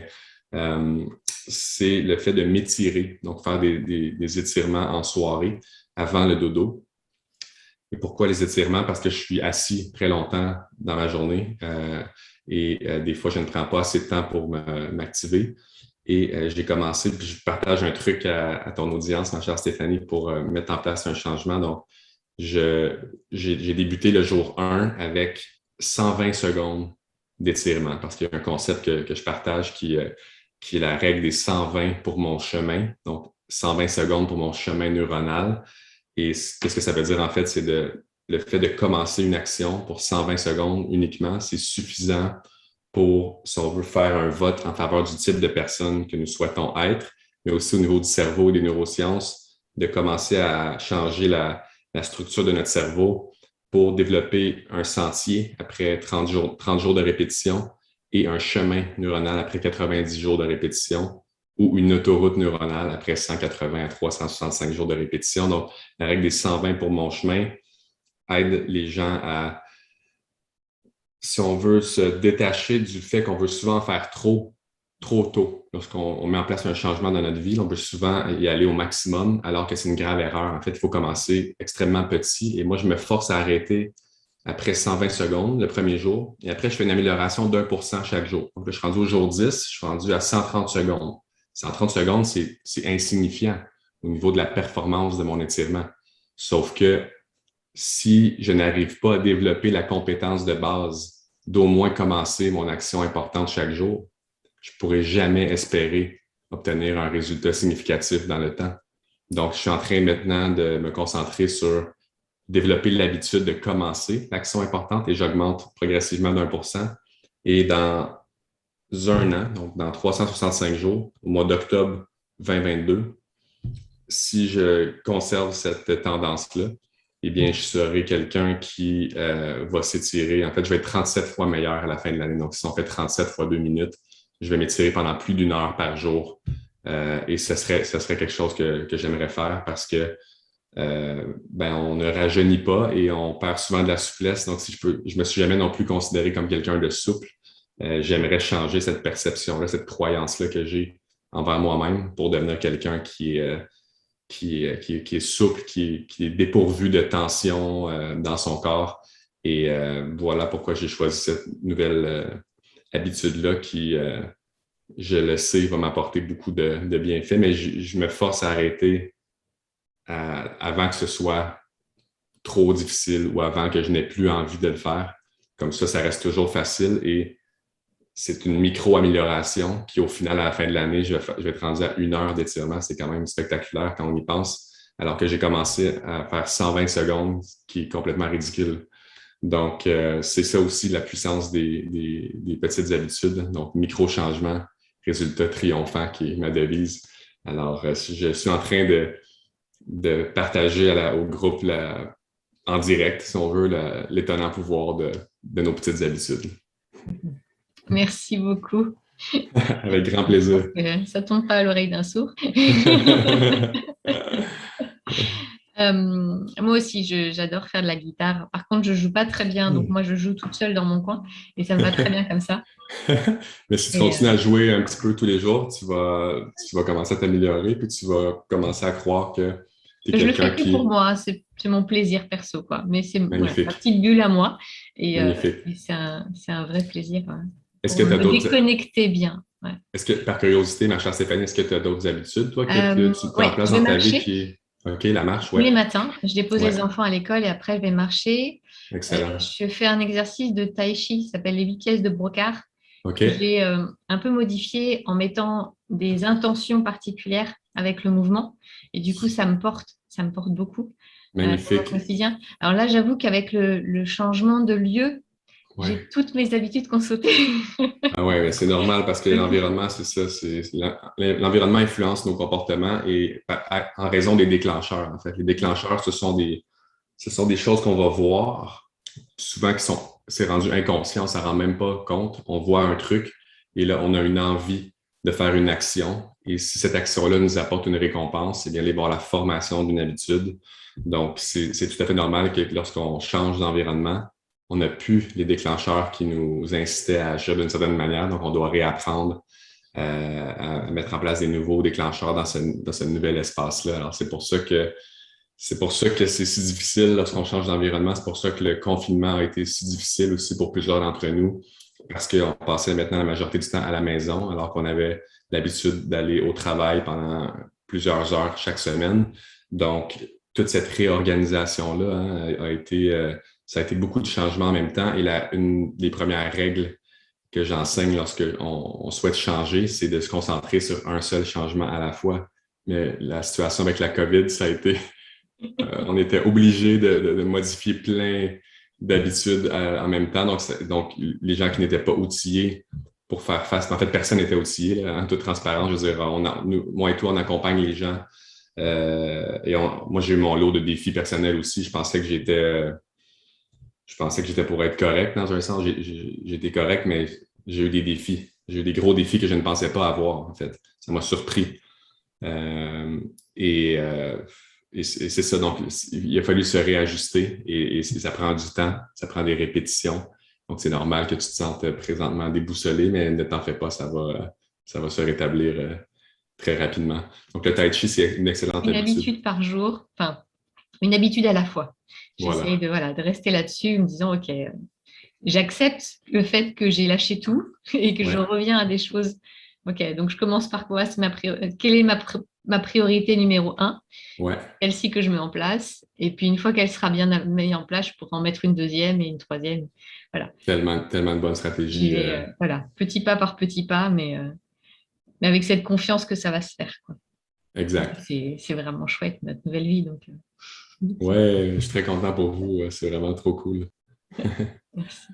c'est le fait de m'étirer, donc faire des étirements en soirée avant le dodo. Et pourquoi les étirements? Parce que je suis assis très longtemps dans ma journée et des fois, je ne prends pas assez de temps pour m'activer. Et j'ai commencé, puis je partage un truc à ton audience, ma chère Stéphanie, pour mettre en place un changement. Donc, j'ai débuté le jour 1 avec 120 secondes d'étirement parce qu'il y a un concept que je partage qui est la règle des 120 pour mon chemin. Donc, 120 secondes pour mon chemin neuronal. Et qu'est-ce que ça veut dire, en fait? C'est le fait de commencer une action pour 120 secondes uniquement, c'est suffisant pour, si on veut faire un vote en faveur du type de personne que nous souhaitons être, mais aussi au niveau du cerveau et des neurosciences, de commencer à changer la structure de notre cerveau pour développer un sentier après 30 jours de répétition et un chemin neuronal après 90 jours de répétition ou une autoroute neuronale après 180 à 365 jours de répétition. Donc, la règle des 120 pour mon chemin aide les gens à, si on veut, se détacher du fait qu'on veut souvent faire trop tôt. Lorsqu'on met en place un changement dans notre vie, on veut souvent y aller au maximum, alors que c'est une grave erreur. En fait, il faut commencer extrêmement petit. Et moi, je me force à arrêter après 120 secondes le premier jour. Et après, je fais une amélioration d'1% chaque jour. Donc là, je suis rendu au jour 10, je suis rendu à 130 secondes. 130 secondes, c'est insignifiant au niveau de la performance de mon étirement. Sauf que si je n'arrive pas à développer la compétence de base d'au moins commencer mon action importante chaque jour, je ne pourrai jamais espérer obtenir un résultat significatif dans le temps. Donc, je suis en train maintenant de me concentrer sur développer l'habitude de commencer l'action importante et j'augmente progressivement d'1%. Et dans un an, donc dans 365 jours, au mois d'octobre 2022, si je conserve cette tendance-là, eh bien, je serai quelqu'un qui va s'étirer. En fait, je vais être 37 fois meilleur à la fin de l'année. Donc, si on fait 37 fois 2 minutes, je vais m'étirer pendant plus d'1 heure par jour. Et ce serait quelque chose que j'aimerais faire parce que on ne rajeunit pas et on perd souvent de la souplesse. Donc, si je me suis jamais non plus considéré comme quelqu'un de souple. J'aimerais changer cette perception-là, cette croyance-là que j'ai envers moi-même pour devenir quelqu'un qui est souple, qui est dépourvu de tension dans son corps. Et voilà pourquoi j'ai choisi cette nouvelle habitude-là qui, je le sais, va m'apporter beaucoup de bienfaits, mais je me force à arrêter avant que ce soit trop difficile ou avant que je n'ai plus envie de le faire. Comme ça reste toujours facile et c'est une micro-amélioration qui, au final, à la fin de l'année, je vais être rendu à 1 heure d'étirement. C'est quand même spectaculaire quand on y pense, alors que j'ai commencé à faire 120 secondes, qui est complètement ridicule. Donc, c'est ça aussi la puissance des petites habitudes. Donc, micro-changement, résultat triomphant, qui est ma devise. Alors, je suis en train de partager au groupe en direct, si on veut, l'étonnant pouvoir de nos petites habitudes. Merci beaucoup. Avec grand plaisir. Ça ne tombe pas à l'oreille d'un sourd. Moi aussi, j'adore faire de la guitare. Par contre, je ne joue pas très bien, donc moi, je joue toute seule dans mon coin et ça me va très bien comme ça. Mais si tu continues à jouer un petit peu tous les jours, tu vas commencer à t'améliorer puis tu vas commencer à croire que tu es je le quelqu'un fais que pour moi, c'est mon plaisir perso, quoi. Mais c'est ma petite bulle à moi et c'est un vrai plaisir. Est-ce que tu as me déconnecter bien. Ouais. Est-ce que, par curiosité, ma chère Stéphanie, est-ce que tu as d'autres habitudes, toi, que tu prends en place dans ta vie qui... OK, la marche, Tous les matins, je dépose les enfants à l'école et après, je vais marcher. Excellent. Je fais un exercice de tai chi, ça s'appelle les 8 pièces de Brocard. Okay. J'ai un peu modifié en mettant des intentions particulières avec le mouvement. Et du coup, ça me porte beaucoup dans mon Magnifique. quotidien. Alors là, j'avoue qu'avec le changement de lieu, Ouais. j'ai toutes mes habitudes qui ont sauté. Ah ouais, mais c'est normal parce que l'environnement, c'est ça. L'environnement influence nos comportements et en raison des déclencheurs, en fait. Les déclencheurs, ce sont des choses qu'on va voir, souvent c'est rendu inconscient, ça ne rend même pas compte. On voit un truc et là, on a une envie de faire une action. Et si cette action-là nous apporte une récompense, c'est bien aller voir la formation d'une habitude. Donc, c'est tout à fait normal que lorsqu'on change d'environnement, on n'a plus les déclencheurs qui nous incitaient à agir d'une certaine manière. Donc, on doit réapprendre à mettre en place des nouveaux déclencheurs dans ce nouvel espace-là. Alors, c'est pour ça que c'est si difficile lorsqu'on change d'environnement. C'est pour ça que le confinement a été si difficile aussi pour plusieurs d'entre nous, parce qu'on passait maintenant la majorité du temps à la maison, alors qu'on avait l'habitude d'aller au travail pendant plusieurs heures chaque semaine. Donc, toute cette réorganisation-là ça a été beaucoup de changements en même temps. Et une des premières règles que j'enseigne lorsqu'on souhaite changer, c'est de se concentrer sur un seul changement à la fois. Mais la situation avec la COVID, ça a été on était obligé de modifier plein d'habitudes en même temps. Donc, les gens qui n'étaient pas outillés pour faire face, en fait, personne n'était outillé, là, en toute transparence. Je veux dire, moi et toi, on accompagne les gens. Moi, j'ai eu mon lot de défis personnels aussi. Je pensais que j'étais pour être correct dans un sens. J'étais correct, mais j'ai eu des défis. J'ai eu des gros défis que je ne pensais pas avoir, en fait. Ça m'a surpris. Euh, et c'est ça, donc il a fallu se réajuster et ça prend du temps, ça prend des répétitions. Donc, c'est normal que tu te sentes présentement déboussolé, mais ne t'en fais pas, ça va se rétablir très rapidement. Donc, le Tai Chi, c'est une excellente Une habitude. habitude par jour, enfin, une habitude à la fois. J'essaye Voilà. de rester là-dessus, en me disant, OK, j'accepte le fait que j'ai lâché tout et que je Ouais. reviens à des choses. OK, donc je commence par quoi? Quelle est ma priorité numéro un? Ouais. Celle-ci que je mets en place. Et puis, une fois qu'elle sera bien mise en place, je pourrai en mettre une deuxième et une troisième. Voilà. Tellement, tellement de bonnes J'y stratégies. vais, voilà, petit pas par petit pas, mais avec cette confiance que ça va se faire, quoi. Exact. C'est vraiment chouette, notre nouvelle vie. Donc, Ouais, je suis très content pour vous. C'est vraiment trop cool. merci.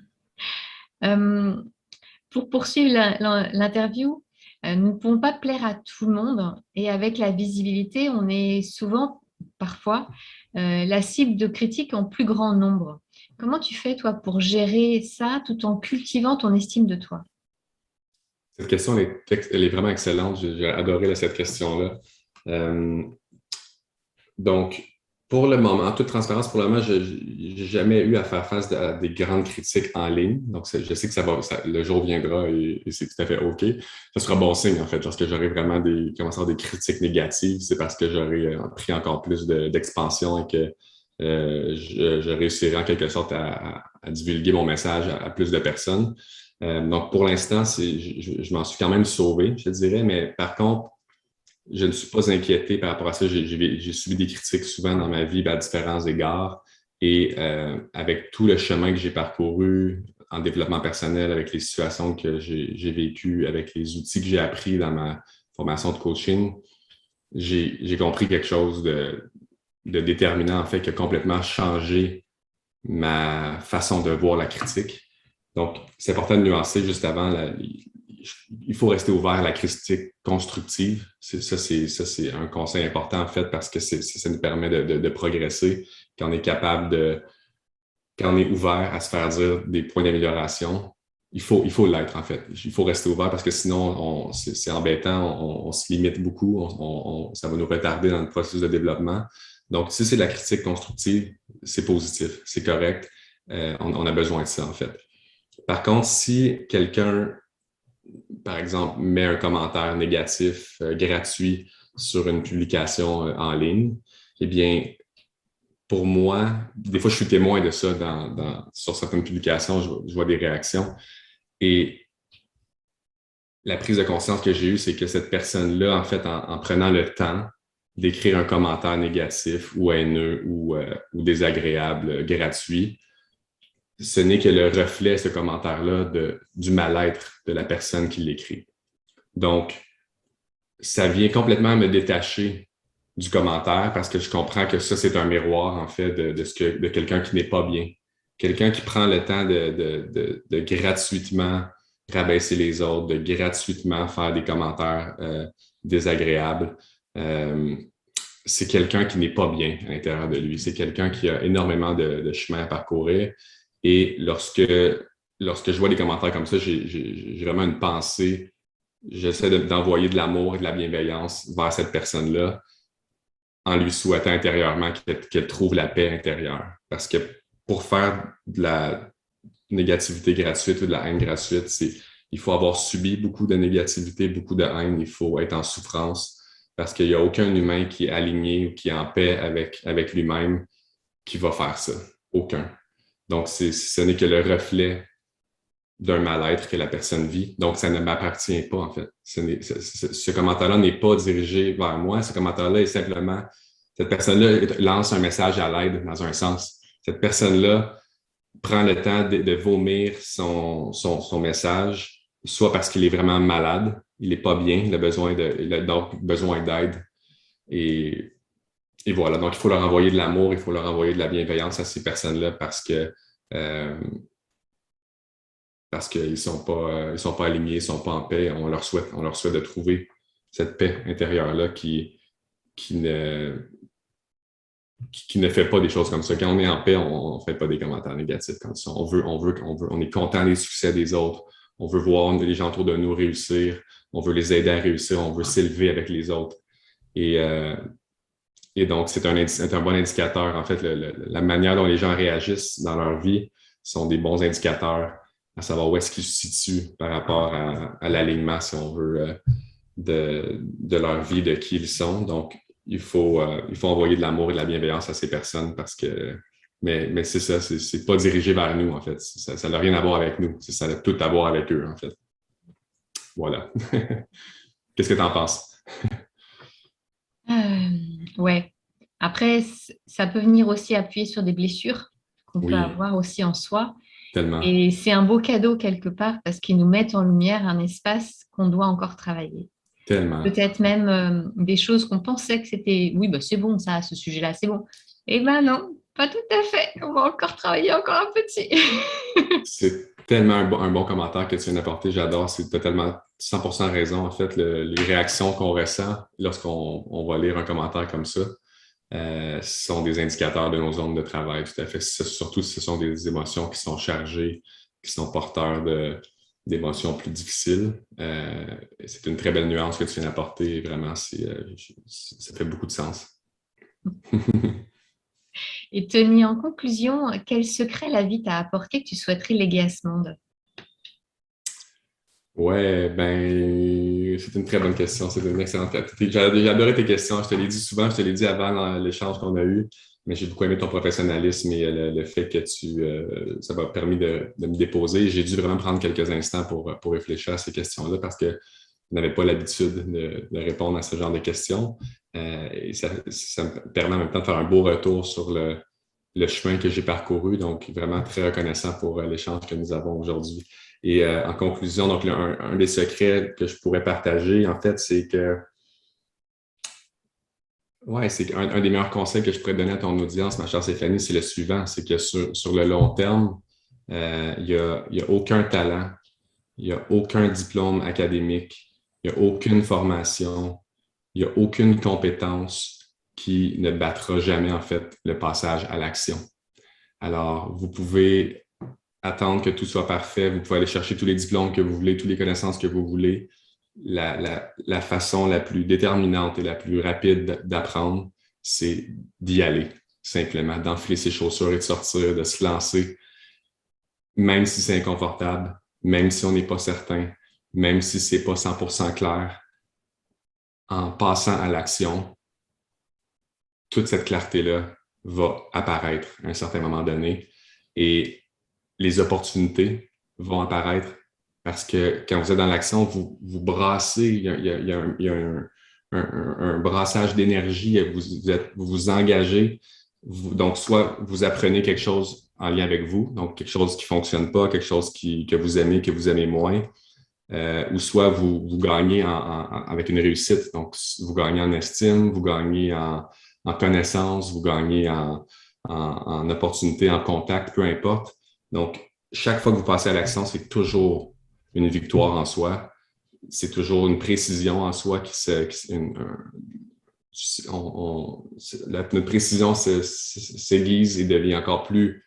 Euh, pour poursuivre l'interview, nous ne pouvons pas plaire à tout le monde et avec la visibilité, on est souvent, parfois, la cible de critiques en plus grand nombre. Comment tu fais, toi, pour gérer ça tout en cultivant ton estime de toi? Cette question, elle est vraiment excellente. J'ai adoré là, cette question-là. Euh, Donc, pour le moment, en toute transparence, pour le moment, je n'ai jamais eu à faire face à des grandes critiques en ligne. Donc, je sais que le jour viendra et c'est tout à fait OK. Ce sera bon signe, en fait. Lorsque j'aurai vraiment commencé à avoir des critiques négatives, c'est parce que j'aurai pris encore plus d'expansion et que je réussirai en quelque sorte à divulguer mon message à plus de personnes. Donc, pour l'instant, je m'en suis quand même sauvé, je te dirais. Mais par contre, je ne suis pas inquiété par rapport à ça. J'ai subi des critiques souvent dans ma vie à différents égards. Et avec tout le chemin que j'ai parcouru en développement personnel, avec les situations que j'ai vécues, avec les outils que j'ai appris dans ma formation de coaching, j'ai compris quelque chose de déterminant, en fait, qui a complètement changé ma façon de voir la critique. Donc, c'est important de nuancer juste avant. Il faut rester ouvert à la critique constructive. Ça, c'est un conseil important, en fait, parce que ça nous permet de progresser, quand on est capable quand on est ouvert à se faire dire des points d'amélioration. Il faut l'être, en fait. Il faut rester ouvert parce que sinon, c'est embêtant, on se limite beaucoup, ça va nous retarder dans le processus de développement. Donc, si c'est de la critique constructive, c'est positif, c'est correct. On a besoin de ça, en fait. Par contre, si quelqu'un, par exemple, met un commentaire négatif gratuit sur une publication en ligne, eh bien, pour moi, des fois, je suis témoin de ça sur certaines publications, je vois des réactions. Et la prise de conscience que j'ai eue, c'est que cette personne-là, en fait, en prenant le temps d'écrire un commentaire négatif ou haineux ou désagréable, gratuit, ce n'est que le reflet, ce commentaire-là, du mal-être de la personne qui l'écrit. Donc, ça vient complètement me détacher du commentaire parce que je comprends que ça, c'est un miroir, en fait, de quelqu'un qui n'est pas bien. Quelqu'un qui prend le temps de gratuitement rabaisser les autres, de gratuitement faire des commentaires désagréables. C'est quelqu'un qui n'est pas bien à l'intérieur de lui. C'est quelqu'un qui a énormément de chemin à parcourir. Et lorsque je vois des commentaires comme ça, j'ai vraiment une pensée. J'essaie d'envoyer de l'amour et de la bienveillance vers cette personne-là en lui souhaitant intérieurement qu'elle trouve la paix intérieure. Parce que pour faire de la négativité gratuite ou de la haine gratuite, il faut avoir subi beaucoup de négativité, beaucoup de haine, il faut être en souffrance parce qu'il n'y a aucun humain qui est aligné ou qui est en paix avec lui-même qui va faire ça. Aucun. Donc, ce n'est que le reflet d'un mal-être que la personne vit. Donc, ça ne m'appartient pas, en fait. Ce commentaire-là n'est pas dirigé vers moi. Ce commentaire-là est simplement, cette personne-là lance un message à l'aide dans un sens. Cette personne-là prend le temps de vomir son message, soit parce qu'il est vraiment malade, il n'est pas bien, il a donc besoin d'aide. Et voilà, donc il faut leur envoyer de l'amour, il faut leur envoyer de la bienveillance à ces personnes-là parce qu'ils ne sont pas alignés, ils ne sont pas en paix. On leur souhaite de trouver cette paix intérieure-là qui ne fait pas des choses comme ça. Quand on est en paix, on ne fait pas des commentaires négatifs comme ça. On est content des succès des autres. On veut voir les gens autour de nous réussir. On veut les aider à réussir. On veut s'élever avec les autres. Et donc, c'est un bon indicateur. En fait, la manière dont les gens réagissent dans leur vie sont des bons indicateurs à savoir où est-ce qu'ils se situent par rapport à l'alignement, si on veut, de leur vie, de qui ils sont. Donc, il faut envoyer de l'amour et de la bienveillance à ces personnes mais c'est ça, c'est pas dirigé vers nous, en fait. Ça n'a rien à voir avec nous. Ça a tout à voir avec eux, en fait. Voilà. Qu'est-ce que tu en penses? Ouais. Après, ça peut venir aussi appuyer sur des blessures qu'on peut Oui, avoir aussi en soi. tellement, Et c'est un beau cadeau quelque part parce qu'ils nous mettent en lumière un espace qu'on doit encore travailler. tellement. Peut-être même des choses qu'on pensait que c'était, oui, bah, c'est bon, ça, ce sujet-là, c'est bon. Eh ben non, pas tout à fait. On va encore travailler encore un peu dessus. C'est tellement un bon commentaire que tu viens d'apporter. J'adore. C'est totalement 100% raison. En fait, les réactions qu'on ressent lorsqu'on va lire un commentaire comme ça sont des indicateurs de nos zones de travail. Tout à fait. Surtout si ce sont des émotions qui sont chargées, qui sont porteurs d'émotions plus difficiles. C'est une très belle nuance que tu viens d'apporter. Vraiment, ça fait beaucoup de sens. Et Tony, en conclusion, quel secret la vie t'a apporté que tu souhaiterais léguer à ce monde? Ouais, ben, c'est une très bonne question. C'est une excellente. J'ai adoré tes questions. Je te l'ai dit souvent, je te l'ai dit avant l'échange qu'on a eu, mais j'ai beaucoup aimé ton professionnalisme et le fait que ça m'a permis de me déposer. J'ai dû vraiment prendre quelques instants pour réfléchir à ces questions-là parce que je n'avais pas l'habitude de répondre à ce genre de questions. Et ça me permet en même temps de faire un beau retour sur le chemin que j'ai parcouru. Donc, vraiment très reconnaissant pour l'échange que nous avons aujourd'hui. Et en conclusion, donc un des secrets que je pourrais partager, en fait, c'est que c'est un des meilleurs conseils que je pourrais donner à ton audience, ma chère Stéphanie, c'est le suivant, c'est que sur le long terme, il n'y a aucun talent, il n'y a aucun diplôme académique, il n'y a aucune formation, il n'y a aucune compétence qui ne battra jamais, en fait, le passage à l'action. Alors, vous pouvez attendre que tout soit parfait, vous pouvez aller chercher tous les diplômes que vous voulez, toutes les connaissances que vous voulez. La façon la plus déterminante et la plus rapide d'apprendre, c'est d'y aller, simplement, d'enfiler ses chaussures et de sortir, de se lancer, même si c'est inconfortable, même si on n'est pas certain, même si c'est pas 100% clair. En passant à l'action, toute cette clarté-là va apparaître à un certain moment donné et les opportunités vont apparaître parce que quand vous êtes dans l'action, vous brassez, il y a un brassage d'énergie, vous vous engagez, donc soit vous apprenez quelque chose en lien avec vous, donc quelque chose qui ne fonctionne pas, quelque chose que vous aimez moins, ou soit vous gagnez avec une réussite. Donc, vous gagnez en estime, vous gagnez en connaissance, vous gagnez en opportunité, en contact, peu importe. Donc, chaque fois que vous passez à l'action, c'est toujours une victoire en soi. C'est toujours une précision en soi notre précision s'aiguise et devient encore plus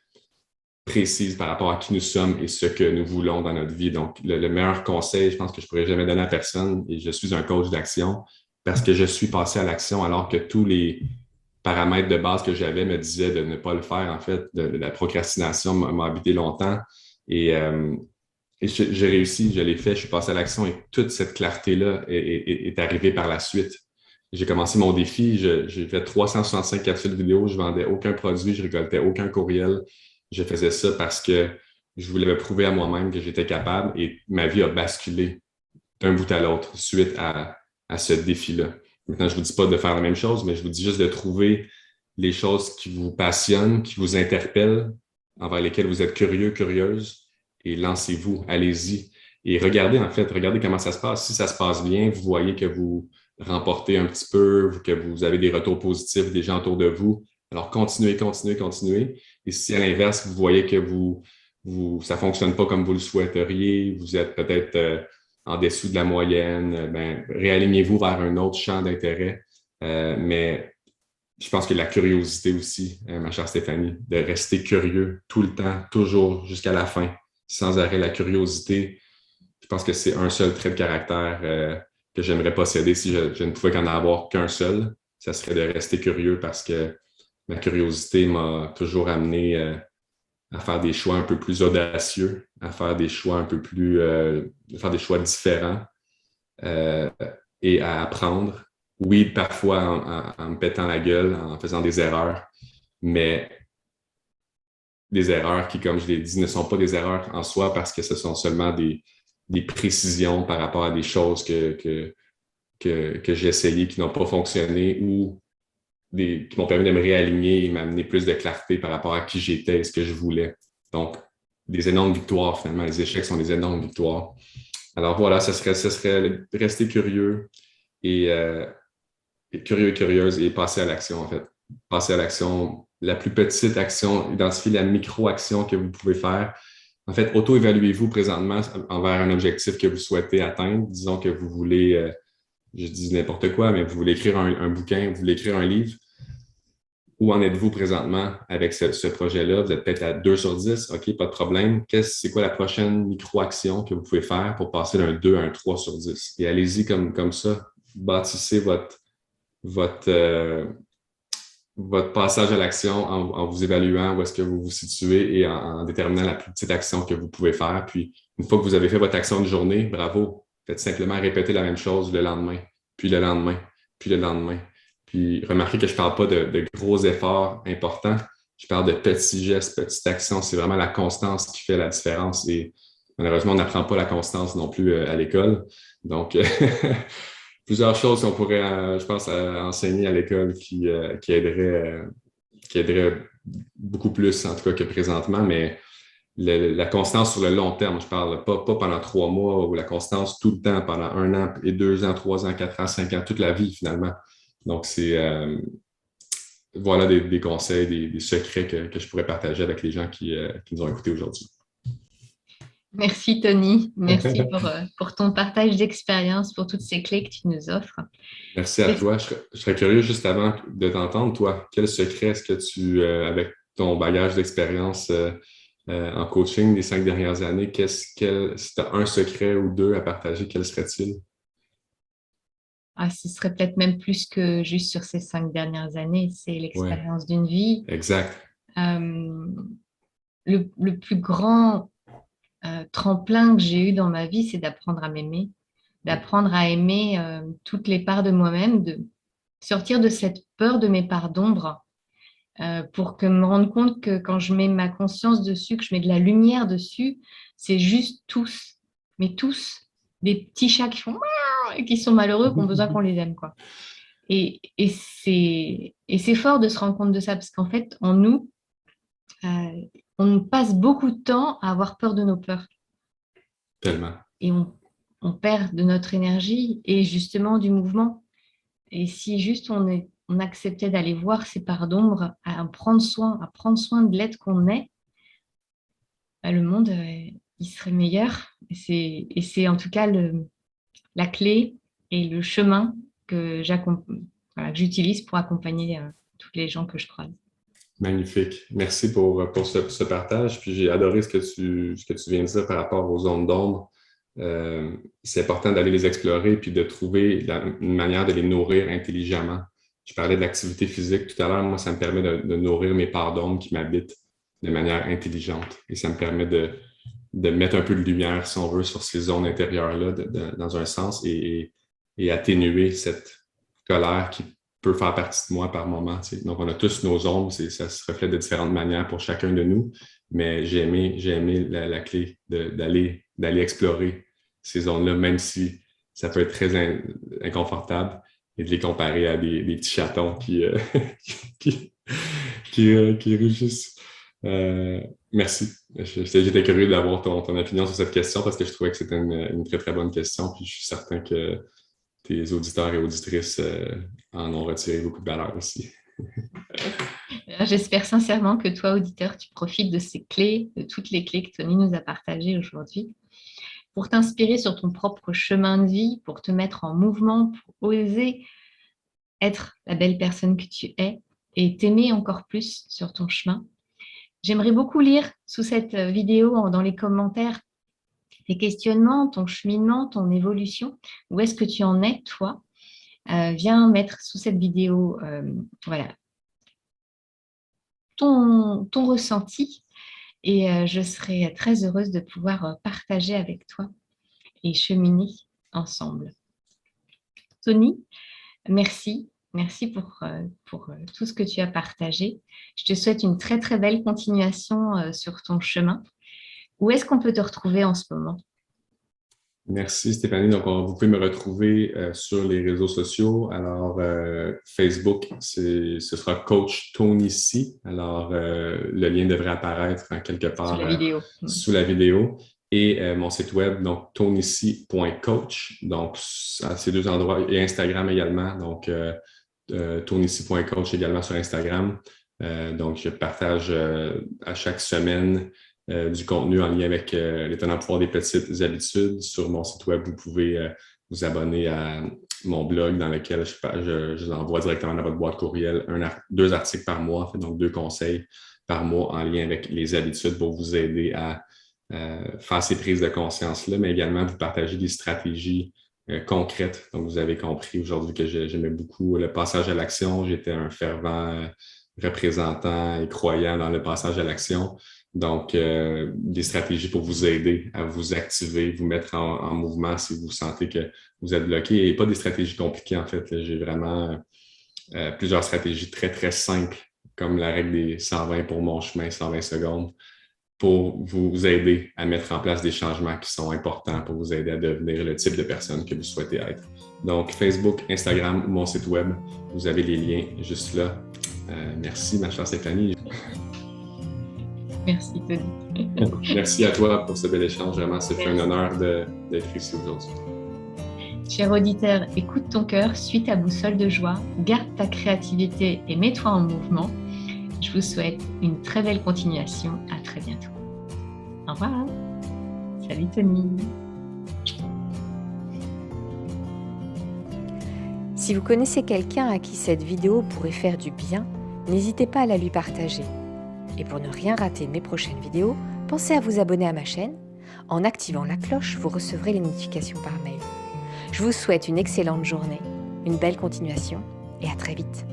précise par rapport à qui nous sommes et ce que nous voulons dans notre vie. Donc, le meilleur conseil, je pense que je pourrais jamais donner à personne, et je suis un coach d'action parce que je suis passé à l'action alors que tous les paramètres de base que j'avais me disaient de ne pas le faire. En fait, la procrastination m'a habité longtemps et j'ai réussi, je l'ai fait, je suis passé à l'action et toute cette clarté-là est arrivée par la suite. J'ai commencé mon défi, j'ai fait 365 capsules vidéo, je vendais aucun produit, je récoltais aucun courriel. Je faisais ça parce que je voulais me prouver à moi-même que j'étais capable et ma vie a basculé d'un bout à l'autre suite à ce défi-là. Maintenant, je ne vous dis pas de faire la même chose, mais je vous dis juste de trouver les choses qui vous passionnent, qui vous interpellent, envers lesquelles vous êtes curieux, curieuse, et lancez-vous, allez-y. Et regardez, en fait, regardez comment ça se passe. Si ça se passe bien, vous voyez que vous remportez un petit peu, que vous avez des retours positifs des gens autour de vous. Alors, continuez, continuez, continuez. Et si à l'inverse, vous voyez que ça ne fonctionne pas comme vous le souhaiteriez, vous êtes peut-être en dessous de la moyenne, ben, réalignez-vous vers un autre champ d'intérêt. Mais je pense que la curiosité aussi, ma chère Stéphanie, de rester curieux tout le temps, toujours, jusqu'à la fin, sans arrêt. La curiosité, je pense que c'est un seul trait de caractère que j'aimerais posséder si je ne pouvais qu'en avoir qu'un seul. Ça serait de rester curieux parce que ma curiosité m'a toujours amené à faire des choix un peu plus audacieux, à faire des choix un peu plus, à faire des choix différents euh, et à apprendre. Oui, parfois en me pétant la gueule, en faisant des erreurs, mais des erreurs qui, comme je l'ai dit, ne sont pas des erreurs en soi parce que ce sont seulement des précisions par rapport à des choses que j'ai essayées qui n'ont pas fonctionné ou qui m'ont permis de me réaligner et m'amener plus de clarté par rapport à qui j'étais et ce que je voulais. Donc, des énormes victoires, finalement. Les échecs sont des énormes victoires. Alors voilà, ce serait rester curieux et curieux et curieuse et passer à l'action, en fait. Passer à l'action, la plus petite action, identifier la micro-action que vous pouvez faire. En fait, auto-évaluez-vous présentement envers un objectif que vous souhaitez atteindre. Disons que vous voulez, je dis n'importe quoi, mais vous voulez écrire un bouquin, vous voulez écrire un livre. Où en êtes-vous présentement avec ce projet-là? Vous êtes peut-être à 2 sur 10, OK, pas de problème. C'est quoi la prochaine micro-action que vous pouvez faire pour passer d'un 2 à un 3 sur 10? Et allez-y comme ça. Bâtissez votre passage à l'action en vous évaluant où est-ce que vous vous situez et en déterminant la plus petite action que vous pouvez faire. Puis, une fois que vous avez fait votre action de journée, bravo. Faites simplement répéter la même chose le lendemain, puis le lendemain, puis le lendemain. Puis, remarquez que je ne parle pas de gros efforts importants. Je parle de petits gestes, petites actions. C'est vraiment la constance qui fait la différence. Et malheureusement, on n'apprend pas la constance non plus à l'école. Donc, plusieurs choses qu'on pourrait, je pense, enseigner à l'école qui aideraient beaucoup plus, en tout cas, que présentement, mais la constance sur le long terme, je parle pas pendant 3 mois ou la constance tout le temps, pendant 1 an et 2 ans, 3 ans, 4 ans, 5 ans, toute la vie, finalement. Donc, voilà des conseils, des secrets que je pourrais partager avec les gens qui nous ont écoutés aujourd'hui. Merci Tony, merci pour ton partage d'expérience, pour toutes ces clés que tu nous offres. Merci à toi. Je serais curieux juste avant de t'entendre, toi, quel secret est-ce que tu, avec ton bagage d'expérience en coaching des 5 dernières années, si tu as un secret ou deux à partager, quel serait-il? Ce serait peut-être même plus que juste sur ces 5 dernières années, c'est l'expérience d'une vie. Exact. Le plus grand tremplin que j'ai eu dans ma vie, c'est d'apprendre à m'aimer, d'apprendre à aimer toutes les parts de moi-même, de sortir de cette peur de mes parts d'ombre pour que me rendre compte que quand je mets ma conscience dessus, que je mets de la lumière dessus, c'est juste tous, mais tous, des petits chats qui font et qui sont malheureux, qui ont besoin qu'on les aime, quoi. Et c'est fort de se rendre compte de ça, parce qu'en fait, en nous, on passe beaucoup de temps à avoir peur de nos peurs. Tellement. Et on perd de notre énergie et justement du mouvement. Et si juste on acceptait d'aller voir ces parts d'ombre, à prendre soin de l'être qu'on est, bah, le monde il serait meilleur. Et c'est en tout cas la clé et le chemin que j'utilise pour accompagner toutes les gens que je croise. Magnifique. Merci pour ce partage. Puis j'ai adoré ce que tu viens de dire par rapport aux zones d'ombre. C'est important d'aller les explorer puis de trouver une manière de les nourrir intelligemment. Je parlais de l'activité physique tout à l'heure. Moi, ça me permet de nourrir mes parts d'ombre qui m'habitent de manière intelligente. Et ça me permet de mettre un peu de lumière, si on veut, sur ces zones intérieures-là, dans un sens, et atténuer cette colère qui peut faire partie de moi par moment. T'sais. Donc, on a tous nos ombres, ça se reflète de différentes manières pour chacun de nous, mais j'ai aimé la clé d'aller explorer ces zones-là, même si ça peut être très inconfortable, et de les comparer à des petits chatons qui rugissent. Merci. J'étais curieux d'avoir ton opinion sur cette question parce que je trouvais que c'était une très, très bonne question. Puis je suis certain que tes auditeurs et auditrices en ont retiré beaucoup de valeur aussi. J'espère sincèrement que toi, auditeur, tu profites de ces clés, de toutes les clés que Tony nous a partagées aujourd'hui, pour t'inspirer sur ton propre chemin de vie, pour te mettre en mouvement, pour oser être la belle personne que tu es et t'aimer encore plus sur ton chemin. J'aimerais beaucoup lire sous cette vidéo, dans les commentaires, tes questionnements, ton cheminement, ton évolution. Où est-ce que tu en es, toi? Viens mettre sous cette vidéo ton ressenti et je serai très heureuse de pouvoir partager avec toi et cheminer ensemble. Tony, merci. Merci pour tout ce que tu as partagé. Je te souhaite une très, très belle continuation sur ton chemin. Où est-ce qu'on peut te retrouver en ce moment? Merci Stéphanie. Donc, vous pouvez me retrouver sur les réseaux sociaux. Alors, Facebook, ce sera Coach Tony C. Alors, le lien devrait apparaître quelque part sous la vidéo. Et mon site web, donc tonyc.coach. Donc, à ces deux endroits, et Instagram également. Donc, tonyc.coach également sur Instagram. Donc, je partage à chaque semaine du contenu en lien avec l'étonnant pouvoir des petites habitudes. Sur mon site web, vous pouvez vous abonner à mon blog dans lequel je envoie directement dans votre boîte courriel 2 articles par mois, en fait, donc 2 conseils par mois en lien avec les habitudes pour vous aider à faire ces prises de conscience-là, mais également vous partager des stratégies concrètes. Donc, vous avez compris aujourd'hui que j'aimais beaucoup le passage à l'action. J'étais un fervent représentant et croyant dans le passage à l'action. Donc, des stratégies pour vous aider à vous activer, vous mettre en mouvement si vous sentez que vous êtes bloqué. Et pas des stratégies compliquées, en fait. J'ai vraiment plusieurs stratégies très, très simples, comme la règle des 120 pour mon chemin, 120 secondes, pour vous aider à mettre en place des changements qui sont importants pour vous aider à devenir le type de personne que vous souhaitez être. Donc, Facebook, Instagram, mon site web, vous avez les liens juste là. Merci, ma chère Stéphanie. Merci, Tony. Merci à toi pour ce bel échange. Vraiment, c'est un honneur d'être ici aujourd'hui. Cher auditeur, écoute ton cœur, suis ta boussole de joie, garde ta créativité et mets-toi en mouvement. Je vous souhaite une très belle continuation. À très bientôt. Au revoir. Salut Tony. Si vous connaissez quelqu'un à qui cette vidéo pourrait faire du bien, n'hésitez pas à la lui partager. Et pour ne rien rater de mes prochaines vidéos, pensez à vous abonner à ma chaîne. En activant la cloche, vous recevrez les notifications par mail. Je vous souhaite une excellente journée, une belle continuation et à très vite.